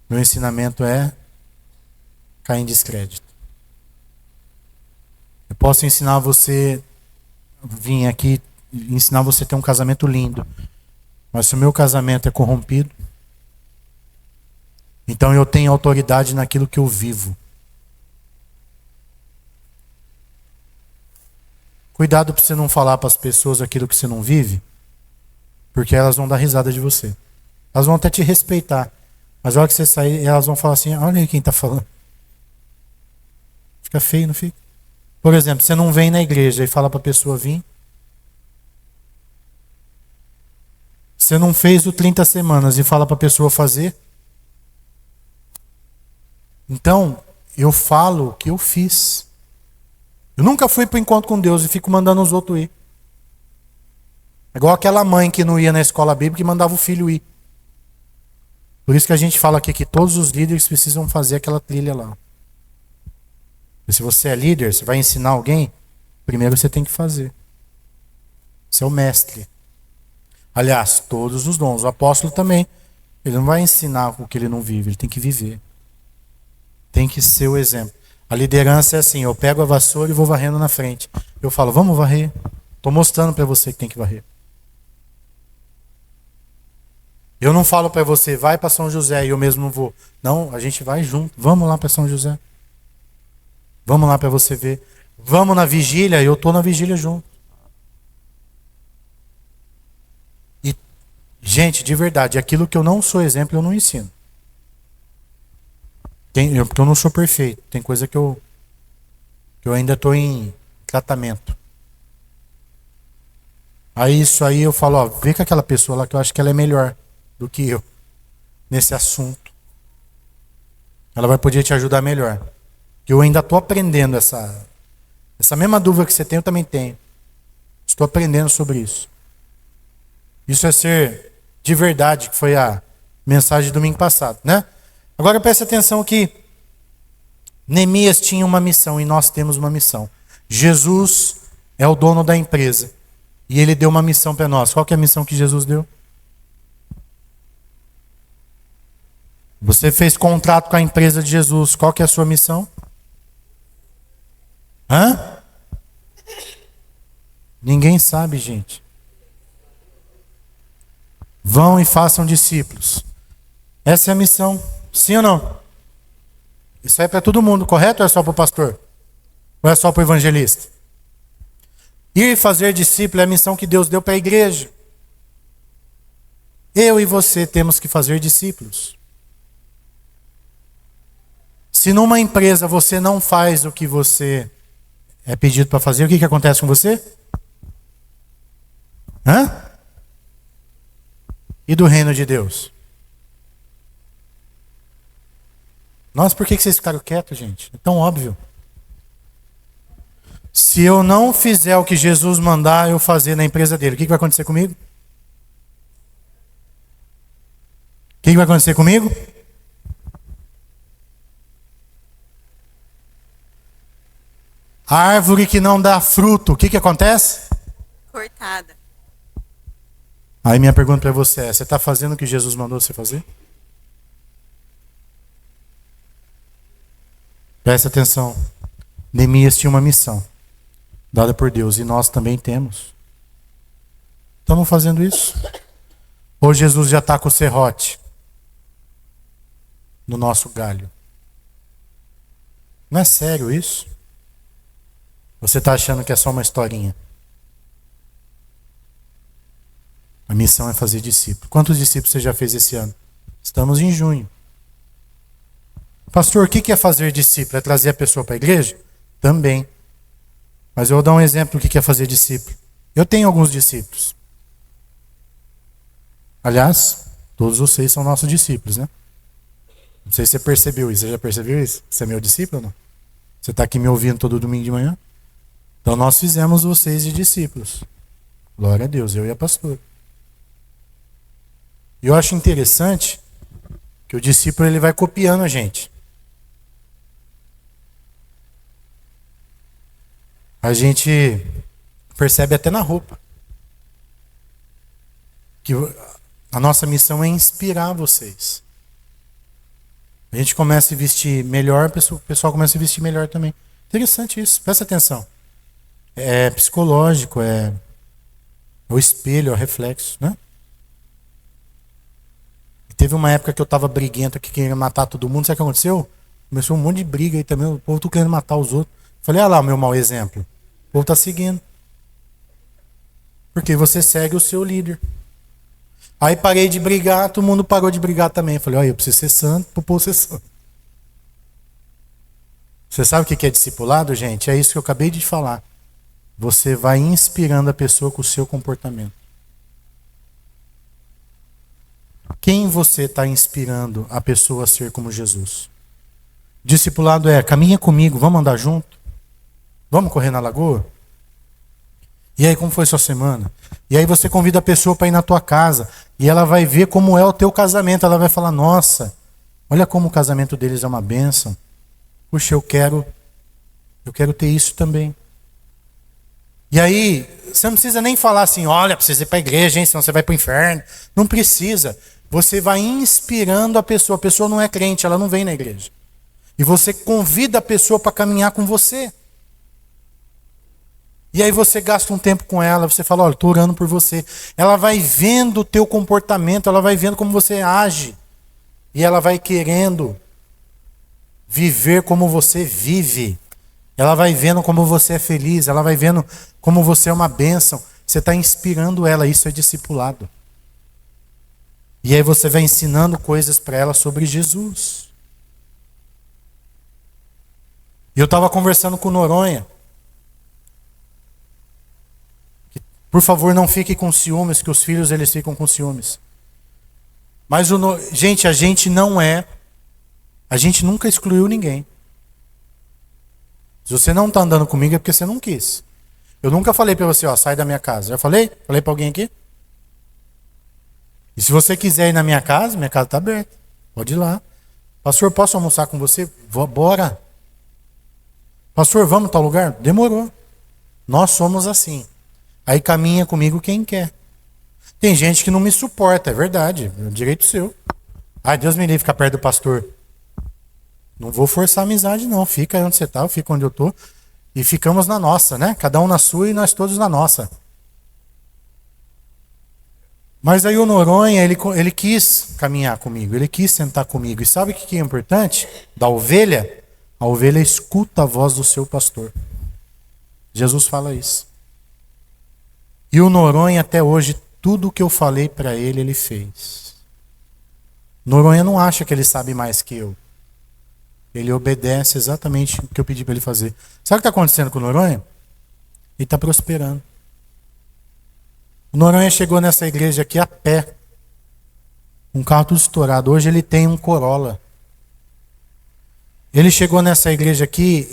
meu ensinamento é cair em descrédito. Eu posso ensinar você, vir aqui, ensinar você a ter um casamento lindo, mas se o meu casamento é corrompido, então eu tenho autoridade naquilo que eu vivo. Cuidado para você não falar para as pessoas aquilo que você não vive, porque elas vão dar risada de você. Elas vão até te respeitar. Mas na hora que você sair, elas vão falar assim, olha aí quem está falando. Fica feio, não fica? Por exemplo, você não vem na igreja e fala para a pessoa vir. Você não fez o 30 semanas e fala para a pessoa fazer. Então, eu falo o que eu fiz. Eu nunca fui para o encontro com Deus e fico mandando os outros ir. É igual aquela mãe que não ia na escola bíblica e mandava o filho ir. Por isso que a gente fala aqui que todos os líderes precisam fazer aquela trilha lá. E se você é líder, você vai ensinar alguém, primeiro você tem que fazer. Você é o mestre. Aliás, todos os dons. O apóstolo também. Ele não vai ensinar o que ele não vive, ele tem que viver. Tem que ser o exemplo. A liderança é assim, eu pego a vassoura e vou varrendo na frente. Eu falo, vamos varrer. Estou mostrando para você que tem que varrer. Eu não falo para você, vai para São José e eu mesmo não vou. Não, a gente vai junto. Vamos lá para São José. Vamos lá para você ver. Vamos na vigília, eu estou na vigília junto. E, gente, de verdade, aquilo que eu não sou exemplo, eu não ensino. Porque eu não sou perfeito. Tem coisa que eu ainda estou em tratamento. Aí isso aí eu falo, ó, vê com aquela pessoa lá que eu acho que ela é melhor do que eu nesse assunto. Ela vai poder te ajudar melhor. Eu ainda estou aprendendo essa mesma dúvida que você tem, eu também tenho. Estou aprendendo sobre isso. Isso é ser de verdade, que foi a mensagem do domingo passado, né? Agora preste atenção que Neemias tinha uma missão e nós temos uma missão. Jesus é o dono da empresa e ele deu uma missão para nós. Qual que é a missão que Jesus deu? Você fez contrato com a empresa de Jesus. Qual que é a sua missão? Hã? Ninguém sabe, gente. Vão e façam discípulos. Essa é a missão. Sim ou não? Isso aí é para todo mundo, correto ou é só para o pastor? Ou é só para o evangelista? Ir e fazer discípulo é a missão que Deus deu para a igreja. Eu e você temos que fazer discípulos. Se numa empresa você não faz o que você é pedido para fazer, o que acontece com você? Hã? E do reino de Deus? Nossa, por que vocês ficaram quietos, gente? É tão óbvio. Se eu não fizer o que Jesus mandar eu fazer na empresa dele, o que vai acontecer comigo? O que vai acontecer comigo? A árvore que não dá fruto, o que acontece? Cortada. Aí minha pergunta para você é: você está fazendo o que Jesus mandou você fazer? Presta atenção. Neemias tinha uma missão dada por Deus e nós também temos. Estamos fazendo isso? Ou Jesus já está com o serrote no nosso galho? Não é sério isso? Você está achando que é só uma historinha? A missão é fazer discípulo. Quantos discípulos você já fez esse ano? Estamos em junho. Pastor, o que é fazer discípulo? É trazer a pessoa para a igreja? Também. Mas eu vou dar um exemplo do que é fazer discípulo. Eu tenho alguns discípulos. Aliás, todos vocês são nossos discípulos, né? Não sei se você percebeu isso. Você já percebeu isso? Você é meu discípulo ou não? Você está aqui me ouvindo todo domingo de manhã? Então nós fizemos vocês de discípulos. Glória a Deus, eu e a pastora. E eu acho interessante que o discípulo ele vai copiando a gente. A gente percebe até na roupa que a nossa missão é inspirar vocês. A gente começa a vestir melhor, o pessoal começa a vestir melhor também. Interessante isso, presta atenção. É psicológico, é o espelho, é o reflexo, né? Teve uma época que eu estava briguento aqui, querendo matar todo mundo. Sabe o que aconteceu? Começou um monte de briga aí também. O povo tá querendo matar os outros. Falei, olha lá o meu mau exemplo. O povo está seguindo. Porque você segue o seu líder. Aí parei de brigar, todo mundo parou de brigar também. Falei, olha, eu preciso ser santo para o povo ser santo. Você sabe o que é discipulado, gente? É isso que eu acabei de falar. Você vai inspirando a pessoa com o seu comportamento. Quem você está inspirando a pessoa a ser como Jesus? Discipulado é, caminha comigo, vamos andar junto? Vamos correr na lagoa? E aí, como foi sua semana? E aí você convida a pessoa para ir na tua casa e ela vai ver como é o teu casamento. Ela vai falar, nossa, olha como o casamento deles é uma bênção. Puxa, eu quero ter isso também. E aí, você não precisa nem falar assim, olha, precisa ir para a igreja, hein, senão você vai para o inferno. Não precisa. Você vai inspirando a pessoa não é crente, ela não vem na igreja. E você convida a pessoa para caminhar com você. E aí você gasta um tempo com ela, você fala, olha, estou orando por você. Ela vai vendo o teu comportamento, ela vai vendo como você age. E ela vai querendo viver como você vive. Ela vai vendo como você é feliz, ela vai vendo como você é uma bênção. Você está inspirando ela, isso é discipulado. E aí você vai ensinando coisas para ela sobre Jesus. E eu estava conversando com o Noronha. Por favor, não fique com ciúmes, que os filhos eles ficam com ciúmes. Mas, gente, a gente nunca excluiu ninguém. Se você não está andando comigo é porque você não quis. Eu nunca falei para você, ó, sai da minha casa. Já falei? Falei para alguém aqui? E se você quiser ir na minha casa está aberta. Pode ir lá. Pastor, posso almoçar com você? Bora. Pastor, vamos a tal lugar? Demorou. Nós somos assim. Aí caminha comigo quem quer. Tem gente que não me suporta, é verdade. É um direito seu. Ai, Deus me livre ficar perto do pastor. Não vou forçar a amizade, não. Fica aí onde você está, eu fico onde eu estou. E ficamos na nossa, né? Cada um na sua e nós todos na nossa. Mas aí o Noronha, ele quis caminhar comigo, ele quis sentar comigo. E sabe o que é importante da ovelha? A ovelha escuta a voz do seu pastor. Jesus fala isso. E o Noronha até hoje, tudo o que eu falei para ele, ele fez. Noronha não acha que ele sabe mais que eu. Ele obedece exatamente o que eu pedi para ele fazer. Sabe o que está acontecendo com o Noronha? Ele está prosperando. O Noronha chegou nessa igreja aqui a pé. Um carro tudo estourado. Hoje ele tem um Corolla. Ele chegou nessa igreja aqui,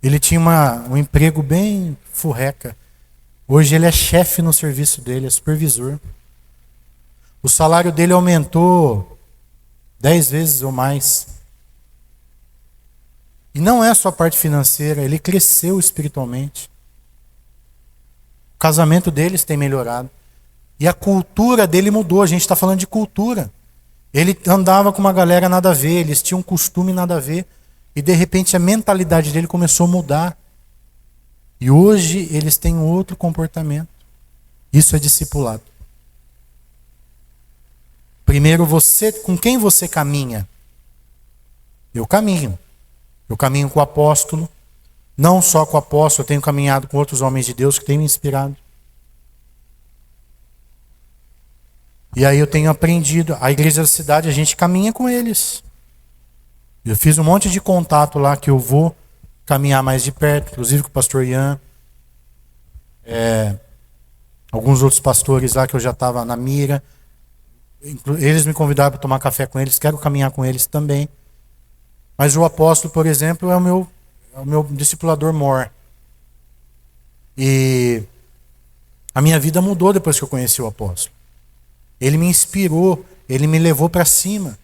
ele tinha um emprego bem furreca. Hoje ele é chefe no serviço dele, é supervisor. O salário dele aumentou 10 vezes ou mais. E não é só a parte financeira, ele cresceu espiritualmente. O casamento deles tem melhorado. E a cultura dele mudou, a gente está falando de cultura. Ele andava com uma galera nada a ver, eles tinham um costume nada a ver. E de repente a mentalidade dele começou a mudar. E hoje eles têm outro comportamento. Isso é discipulado. Primeiro, você, com quem você caminha? Eu caminho. Eu caminho com o apóstolo. Não só com o apóstolo, eu tenho caminhado com outros homens de Deus que têm me inspirado. E aí eu tenho aprendido. A igreja da cidade, a gente caminha com eles. Eu fiz um monte de contato lá que eu vou caminhar mais de perto, inclusive com o pastor Ian. Alguns outros pastores lá que eu já estava na mira. Eles me convidaram para tomar café com eles, quero caminhar com eles também. Mas o apóstolo, por exemplo, é o meu discipulador mor. E a minha vida mudou depois que eu conheci o apóstolo. Ele me inspirou, ele me levou para cima.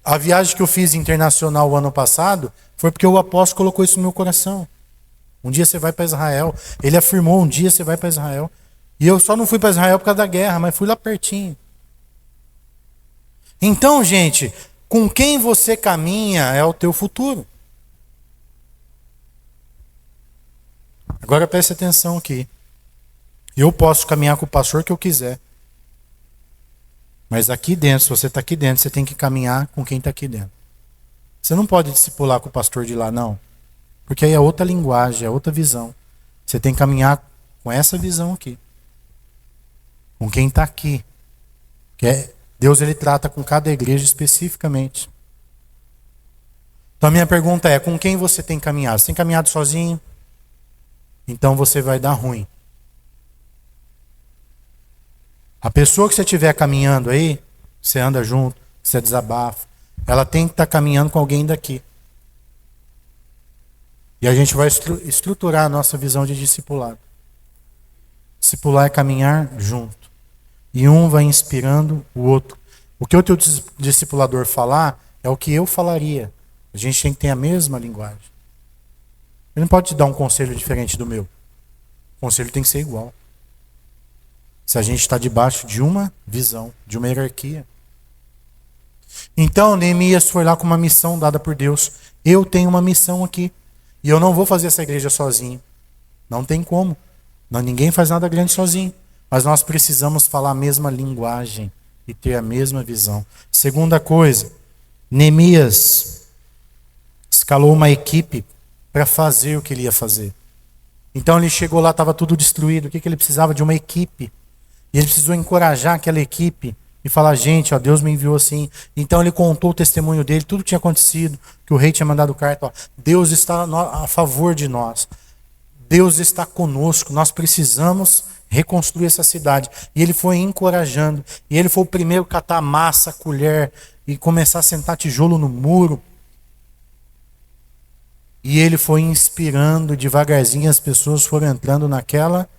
A viagem que eu fiz internacional o ano passado foi porque o apóstolo colocou isso no meu coração. Um dia você vai para Israel. Ele afirmou, um dia você vai para Israel. E eu só não fui para Israel por causa da guerra, mas fui lá pertinho. Então, gente, com quem você caminha é o teu futuro. Agora preste atenção aqui. Eu posso caminhar com o pastor que eu quiser. Mas aqui dentro, se você está aqui dentro, você tem que caminhar com quem está aqui dentro. Você não pode discipular com o pastor de lá, não. Porque aí é outra linguagem, é outra visão. Você tem que caminhar com essa visão aqui. Com quem está aqui. Deus ele trata com cada igreja especificamente. Então a minha pergunta é, com quem você tem caminhado? Você tem caminhado sozinho? Então você vai dar ruim. A pessoa que você estiver caminhando aí, você anda junto, você desabafa, ela tem que estar caminhando com alguém daqui. E a gente vai estruturar a nossa visão de discipulado. Discipular é caminhar junto. E um vai inspirando o outro. O que o teu discipulador falar é o que eu falaria. A gente tem que ter a mesma linguagem. Ele não pode te dar um conselho diferente do meu. O conselho tem que ser igual. Se a gente está debaixo de uma visão, de uma hierarquia. Então, Neemias foi lá com uma missão dada por Deus. Eu tenho uma missão aqui. E eu não vou fazer essa igreja sozinho. Não tem como. Não, ninguém faz nada grande sozinho. Mas nós precisamos falar a mesma linguagem e ter a mesma visão. Segunda coisa, Neemias escalou uma equipe para fazer o que ele ia fazer. Então ele chegou lá, estava tudo destruído. O que ele precisava? De uma equipe. E ele precisou encorajar aquela equipe e falar, gente, ó, Deus me enviou assim. Então ele contou o testemunho dele, tudo que tinha acontecido, que o rei tinha mandado carta. Ó, Deus está a favor de nós. Deus está conosco. Nós precisamos reconstruir essa cidade. E ele foi encorajando. E ele foi o primeiro a catar massa, colher e começar a sentar tijolo no muro. E ele foi inspirando devagarzinho, as pessoas foram entrando naquela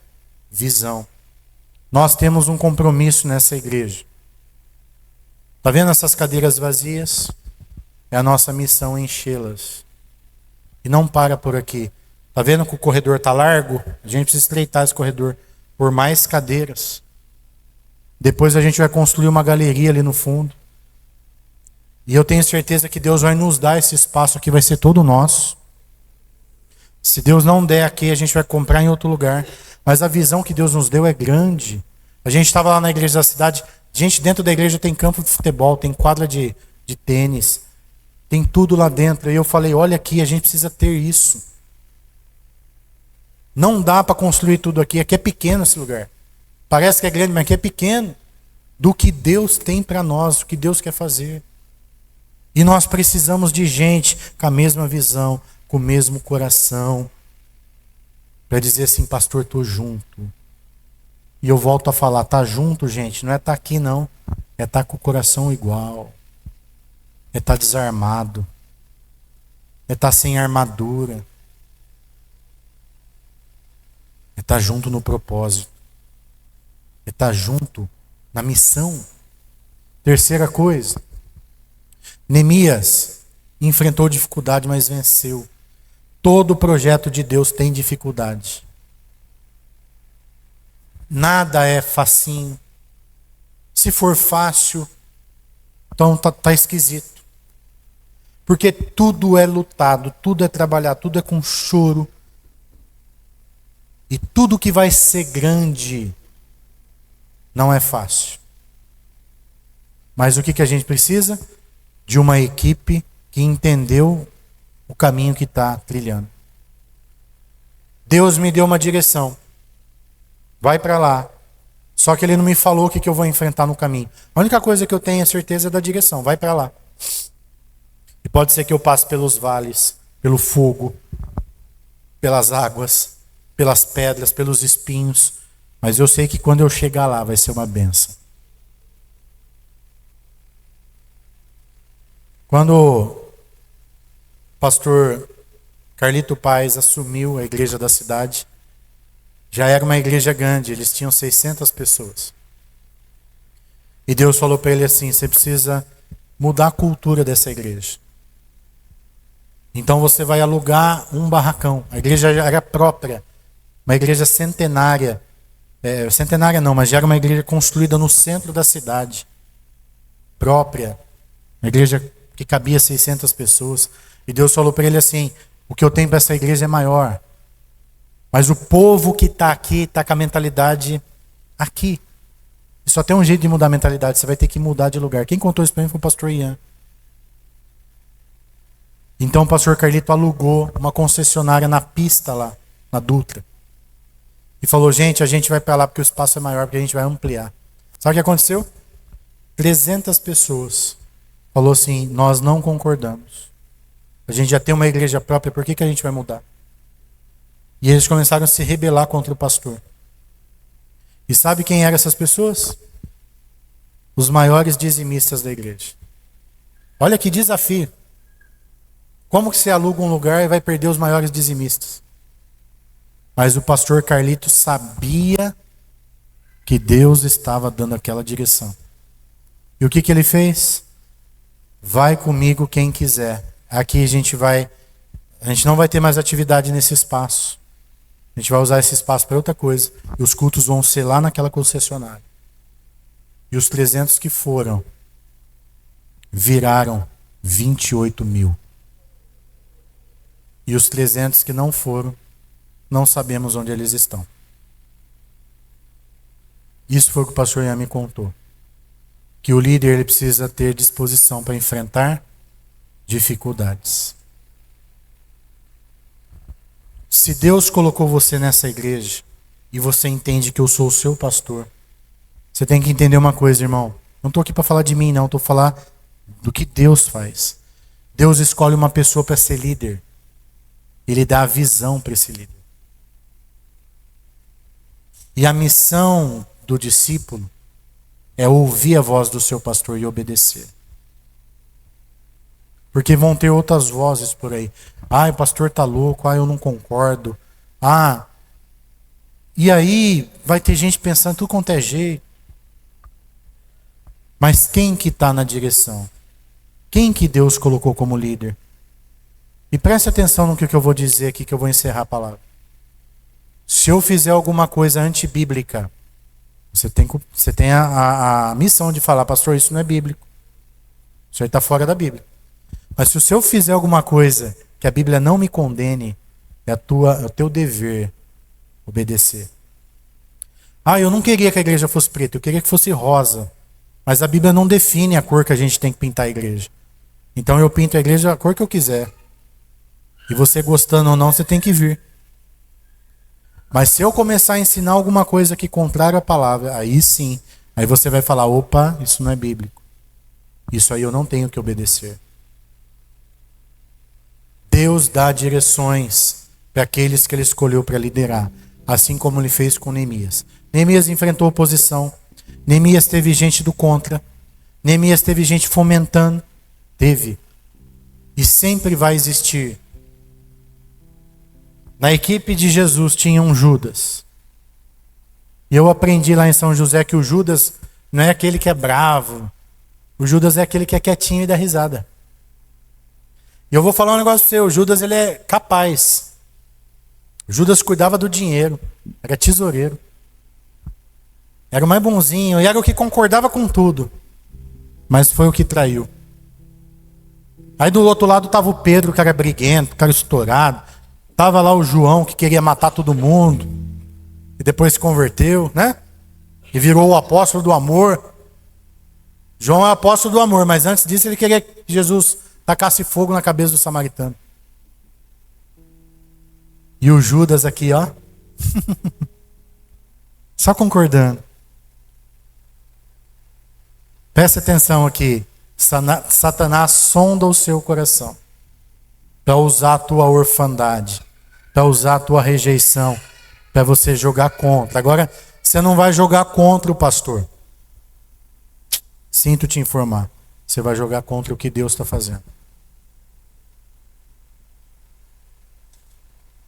visão. Nós temos um compromisso nessa igreja. Está vendo essas cadeiras vazias? É a nossa missão enchê-las. E não para por aqui. Está vendo que o corredor está largo? A gente precisa estreitar esse corredor por mais cadeiras. Depois a gente vai construir uma galeria ali no fundo. E eu tenho certeza que Deus vai nos dar esse espaço aqui, vai ser todo nosso. Se Deus não der aqui, a gente vai comprar em outro lugar. Mas a visão que Deus nos deu é grande. A gente estava lá na igreja da cidade. Gente, dentro da igreja tem campo de futebol, tem quadra de tênis. Tem tudo lá dentro. E eu falei, olha aqui, a gente precisa ter isso. Não dá para construir tudo aqui. Aqui é pequeno esse lugar. Parece que é grande, mas aqui é pequeno. Do que Deus tem para nós, do que Deus quer fazer. E nós precisamos de gente com a mesma visão, com o mesmo coração. Para dizer assim, pastor, estou junto. E eu volto a falar, tá junto, gente, não é estar aqui não. É estar com o coração igual. É estar desarmado. É estar sem armadura. É estar junto no propósito. É estar junto na missão. Terceira coisa. Neemias enfrentou dificuldade, mas venceu. Todo projeto de Deus tem dificuldade. nada é facinho. Se for fácil, então tá esquisito. Porque tudo é lutado, tudo é trabalhado, tudo é com choro. E tudo que vai ser grande não é fácil. Mas o que a gente precisa? De uma equipe que entendeu o caminho que está trilhando. Deus me deu uma direção. Vai para lá. Só que Ele não me falou o que eu vou enfrentar no caminho. A única coisa que eu tenho é certeza é da direção. Vai para lá. E pode ser que eu passe pelos vales, pelo fogo, pelas águas, pelas pedras, pelos espinhos. Mas eu sei que quando eu chegar lá vai ser uma bênção. Quando o pastor Carlito Paes assumiu a igreja da cidade, já era uma igreja grande, eles tinham 600 pessoas. E Deus falou para ele assim: você precisa mudar a cultura dessa igreja. Então você vai alugar um barracão. A igreja já era própria, uma igreja centenária. Centenária não, mas já era uma igreja construída no centro da cidade. Própria. Uma igreja que cabia 600 pessoas. E Deus falou para ele assim: o que eu tenho para essa igreja é maior. Mas o povo que está aqui está com a mentalidade aqui. E só tem um jeito de mudar a mentalidade. Você vai ter que mudar de lugar. Quem contou isso para mim foi o pastor Ian. Então o pastor Carlito alugou uma concessionária na pista lá, na Dutra. E falou: gente, a gente vai para lá porque o espaço é maior, porque a gente vai ampliar. Sabe o que aconteceu? 300 pessoas. Falou assim: nós não concordamos. A gente já tem uma igreja própria, por que a gente vai mudar? E eles começaram a se rebelar contra o pastor. E sabe quem eram essas pessoas? Os maiores dizimistas da igreja. Olha que desafio. Como que você aluga um lugar e vai perder os maiores dizimistas? Mas o pastor Carlito sabia que Deus estava dando aquela direção. E o que ele fez? Vai comigo quem quiser. Aqui a gente não vai ter mais atividade nesse espaço. A gente vai usar esse espaço para outra coisa. E os cultos vão ser lá naquela concessionária. E os 300 que foram viraram 28 mil. E os 300 que não foram, não sabemos onde eles estão. Isso foi o que o pastor Ian me contou. Que o líder ele precisa ter disposição para enfrentar dificuldades. Se Deus colocou você nessa igreja e você entende que eu sou o seu pastor, você tem que entender uma coisa, irmão. Não estou aqui para falar de mim, não. Estou falar do que Deus faz. Deus escolhe uma pessoa para ser líder. Ele dá a visão para esse líder. E a missão do discípulo é ouvir a voz do seu pastor e obedecer. Porque vão ter outras vozes por aí. Ah, o pastor está louco. Ah, eu não concordo. Ah, e aí vai ter gente pensando tudo quanto é jeito. Mas quem que está na direção? Quem que Deus colocou como líder? E preste atenção no que eu vou dizer aqui, que eu vou encerrar a palavra. Se eu fizer alguma coisa antibíblica, você tem a missão de falar: pastor, isso não é bíblico. Isso aí está fora da Bíblia. Mas se eu fizer alguma coisa que a Bíblia não me condene, é o teu dever obedecer. Ah, eu não queria que a igreja fosse preta, eu queria que fosse rosa. Mas a Bíblia não define a cor que a gente tem que pintar a igreja. Então eu pinto a igreja a cor que eu quiser. E você gostando ou não, você tem que vir. Mas se eu começar a ensinar alguma coisa que contrária à palavra, aí sim, aí você vai falar: opa, isso não é bíblico. Isso aí eu não tenho que obedecer. Deus dá direções para aqueles que Ele escolheu para liderar, assim como Ele fez com Neemias. Neemias enfrentou oposição. Neemias teve gente do contra. Neemias teve gente fomentando. Teve. E sempre vai existir. Na equipe de Jesus tinha um Judas. E eu aprendi lá em São José que o Judas não é aquele que é bravo. O Judas é aquele que é quietinho e dá risada. E eu vou falar um negócio para você: o Judas ele é capaz. O Judas cuidava do dinheiro, era tesoureiro. Era o mais bonzinho, e era o que concordava com tudo. Mas foi o que traiu. Aí do outro lado estava o Pedro, que era briguento, que era estourado. Estava lá o João, que queria matar todo mundo. E depois se converteu, né? E virou o apóstolo do amor. João é o apóstolo do amor, mas antes disso ele queria que Jesus tacasse fogo na cabeça do samaritano. E o Judas aqui, ó. Só concordando. Preste atenção aqui. Satanás sonda o seu coração para usar a tua orfandade, para usar a tua rejeição, para você jogar contra. Agora, você não vai jogar contra o pastor. Sinto te informar. Você vai jogar contra o que Deus está fazendo.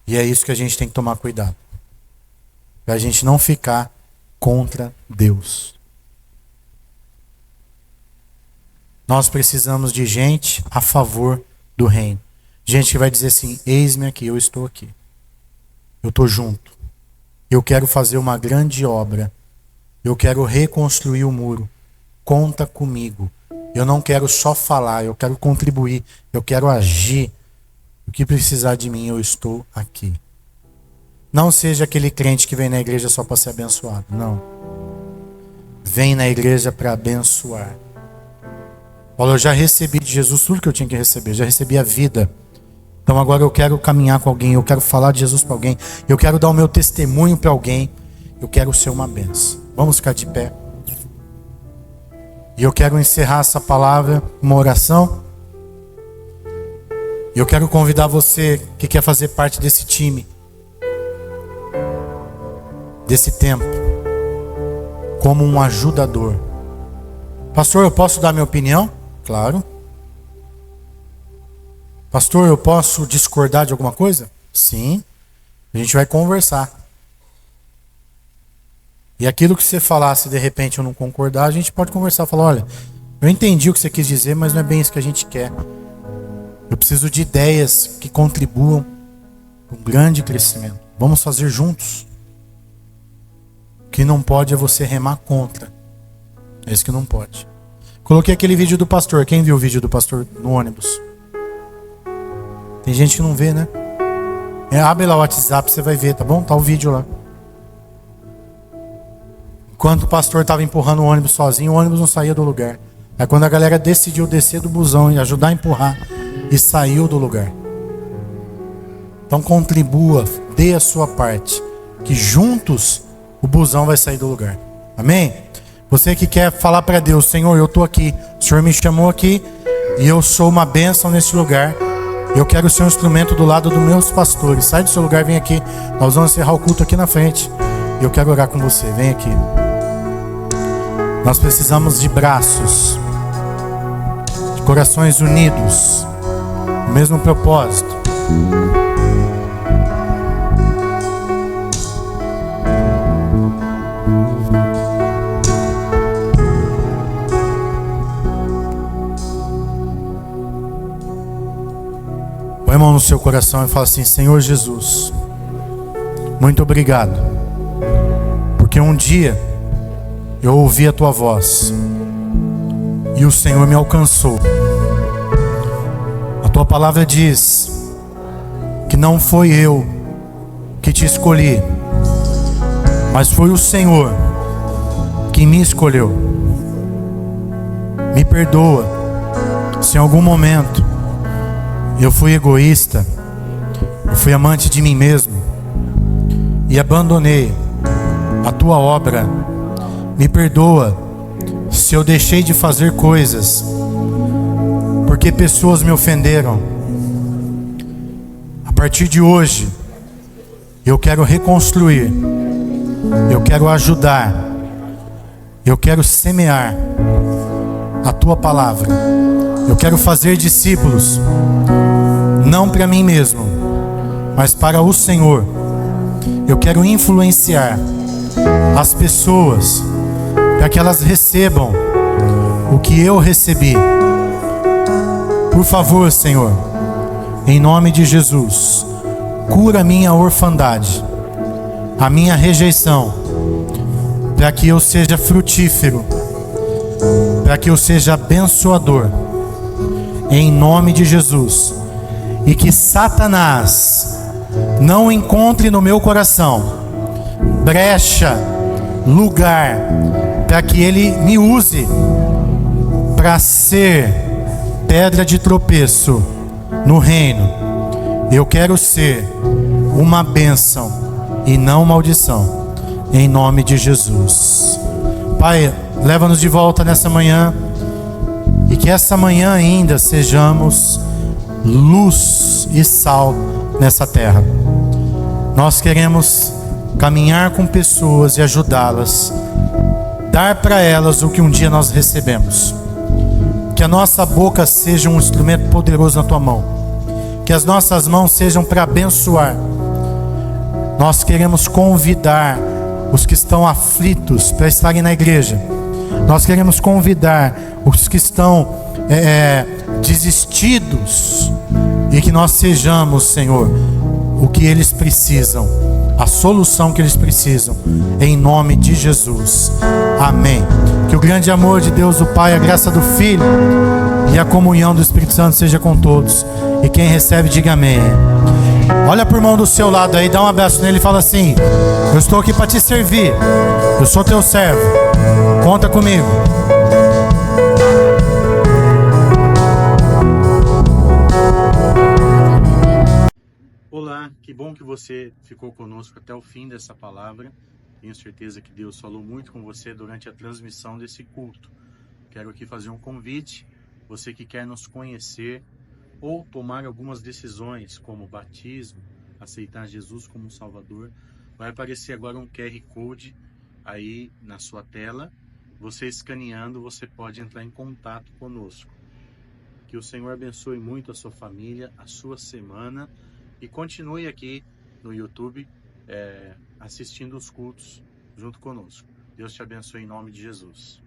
E é isso que a gente tem que tomar cuidado. Para a gente não ficar contra Deus. Nós precisamos de gente a favor do reino. Gente que vai dizer assim: eis-me aqui, eu estou aqui. Eu estou junto. Eu quero fazer uma grande obra. Eu quero reconstruir o muro. Conta comigo. Eu não quero só falar, eu quero contribuir. Eu quero agir. O que precisar de mim, eu estou aqui. Não seja aquele crente que vem na igreja só para ser abençoado. Não. Vem na igreja para abençoar. Olha, eu já recebi de Jesus tudo que eu tinha que receber. Já recebi a vida. Então agora eu quero caminhar com alguém. Eu quero falar de Jesus para alguém. Eu quero dar o meu testemunho para alguém. Eu quero ser uma bênção. Vamos ficar de pé. E eu quero encerrar essa palavra com uma oração. E eu quero convidar você que quer fazer parte desse time, desse tempo, como um ajudador. Pastor, eu posso dar minha opinião? Claro. Pastor, eu posso discordar de alguma coisa? Sim. A gente vai conversar. E aquilo que você falar, se de repente eu não concordar, a gente pode conversar. Falar: olha, eu entendi o que você quis dizer, mas não é bem isso que a gente quer. Eu preciso de ideias que contribuam para um grande crescimento. Vamos fazer juntos. O que não pode é você remar contra. É isso que não pode. Coloquei aquele vídeo do pastor. Quem viu o vídeo do pastor no ônibus? Tem gente que não vê, né? Abre lá o WhatsApp, você vai ver, tá bom? Tá o vídeo lá. Enquanto o pastor estava empurrando o ônibus sozinho, o ônibus não saía do lugar. Aí quando a galera decidiu descer do busão e ajudar a empurrar, e saiu do lugar. Então contribua, dê a sua parte, que juntos o busão vai sair do lugar. Amém? Você que quer falar para Deus: Senhor, eu estou aqui, o Senhor me chamou aqui e eu sou uma bênção nesse lugar. Eu quero ser um instrumento do lado dos meus pastores. Sai do seu lugar, vem aqui. Nós vamos encerrar o culto aqui na frente. E eu quero orar com você. Vem aqui. Nós precisamos de braços, de corações unidos, o mesmo propósito. Põe a mão no seu coração e fala assim: Senhor Jesus, muito obrigado, porque um dia eu ouvi a tua voz e o Senhor me alcançou. A tua palavra diz que não foi eu que te escolhi, mas foi o Senhor que me escolheu. Me perdoa se em algum momento eu fui egoísta, eu fui amante de mim mesmo e abandonei a tua obra. Me perdoa se eu deixei de fazer coisas porque pessoas me ofenderam. A partir de hoje, eu quero reconstruir, eu quero ajudar, eu quero semear a tua palavra. Eu quero fazer discípulos, não para mim mesmo, mas para o Senhor. Eu quero influenciar as pessoas para que elas recebam o que eu recebi. Por favor, Senhor, em nome de Jesus, cura a minha orfandade, a minha rejeição. para que eu seja frutífero, para que eu seja abençoador, em nome de Jesus, e que Satanás não encontre no meu coração brecha, lugar, para que ele me use para ser pedra de tropeço no reino. Eu quero ser uma bênção e não maldição, em nome de Jesus. Pai, leva-nos de volta nessa manhã, e que essa manhã ainda sejamos luz e sal nessa terra. Nós queremos caminhar com pessoas e ajudá-las, dar para elas o que um dia nós recebemos. Que a nossa boca seja um instrumento poderoso na tua mão, que as nossas mãos sejam para abençoar. Nós queremos convidar os que estão aflitos para estarem na igreja. Nós queremos convidar os que estão desistidos, e que nós sejamos, Senhor, o que eles precisam, a solução que eles precisam, em nome de Jesus. Amém. Que o grande amor de Deus o Pai, a graça do Filho e a comunhão do Espírito Santo seja com todos. E quem recebe, diga amém. Olha para o irmão do seu lado aí, dá um abraço nele e fala assim: eu estou aqui para te servir, eu sou teu servo, conta comigo. Olá, que bom que você ficou conosco até o fim dessa palavra. Tenho certeza que Deus falou muito com você durante a transmissão desse culto. Quero aqui fazer um convite, você que quer nos conhecer ou tomar algumas decisões, como batismo, aceitar Jesus como Salvador. Vai aparecer agora um QR Code aí na sua tela. Você escaneando, você pode entrar em contato conosco. Que o Senhor abençoe muito a sua família, a sua semana, e continue aqui no YouTube assistindo os cultos junto conosco. Deus te abençoe em nome de Jesus.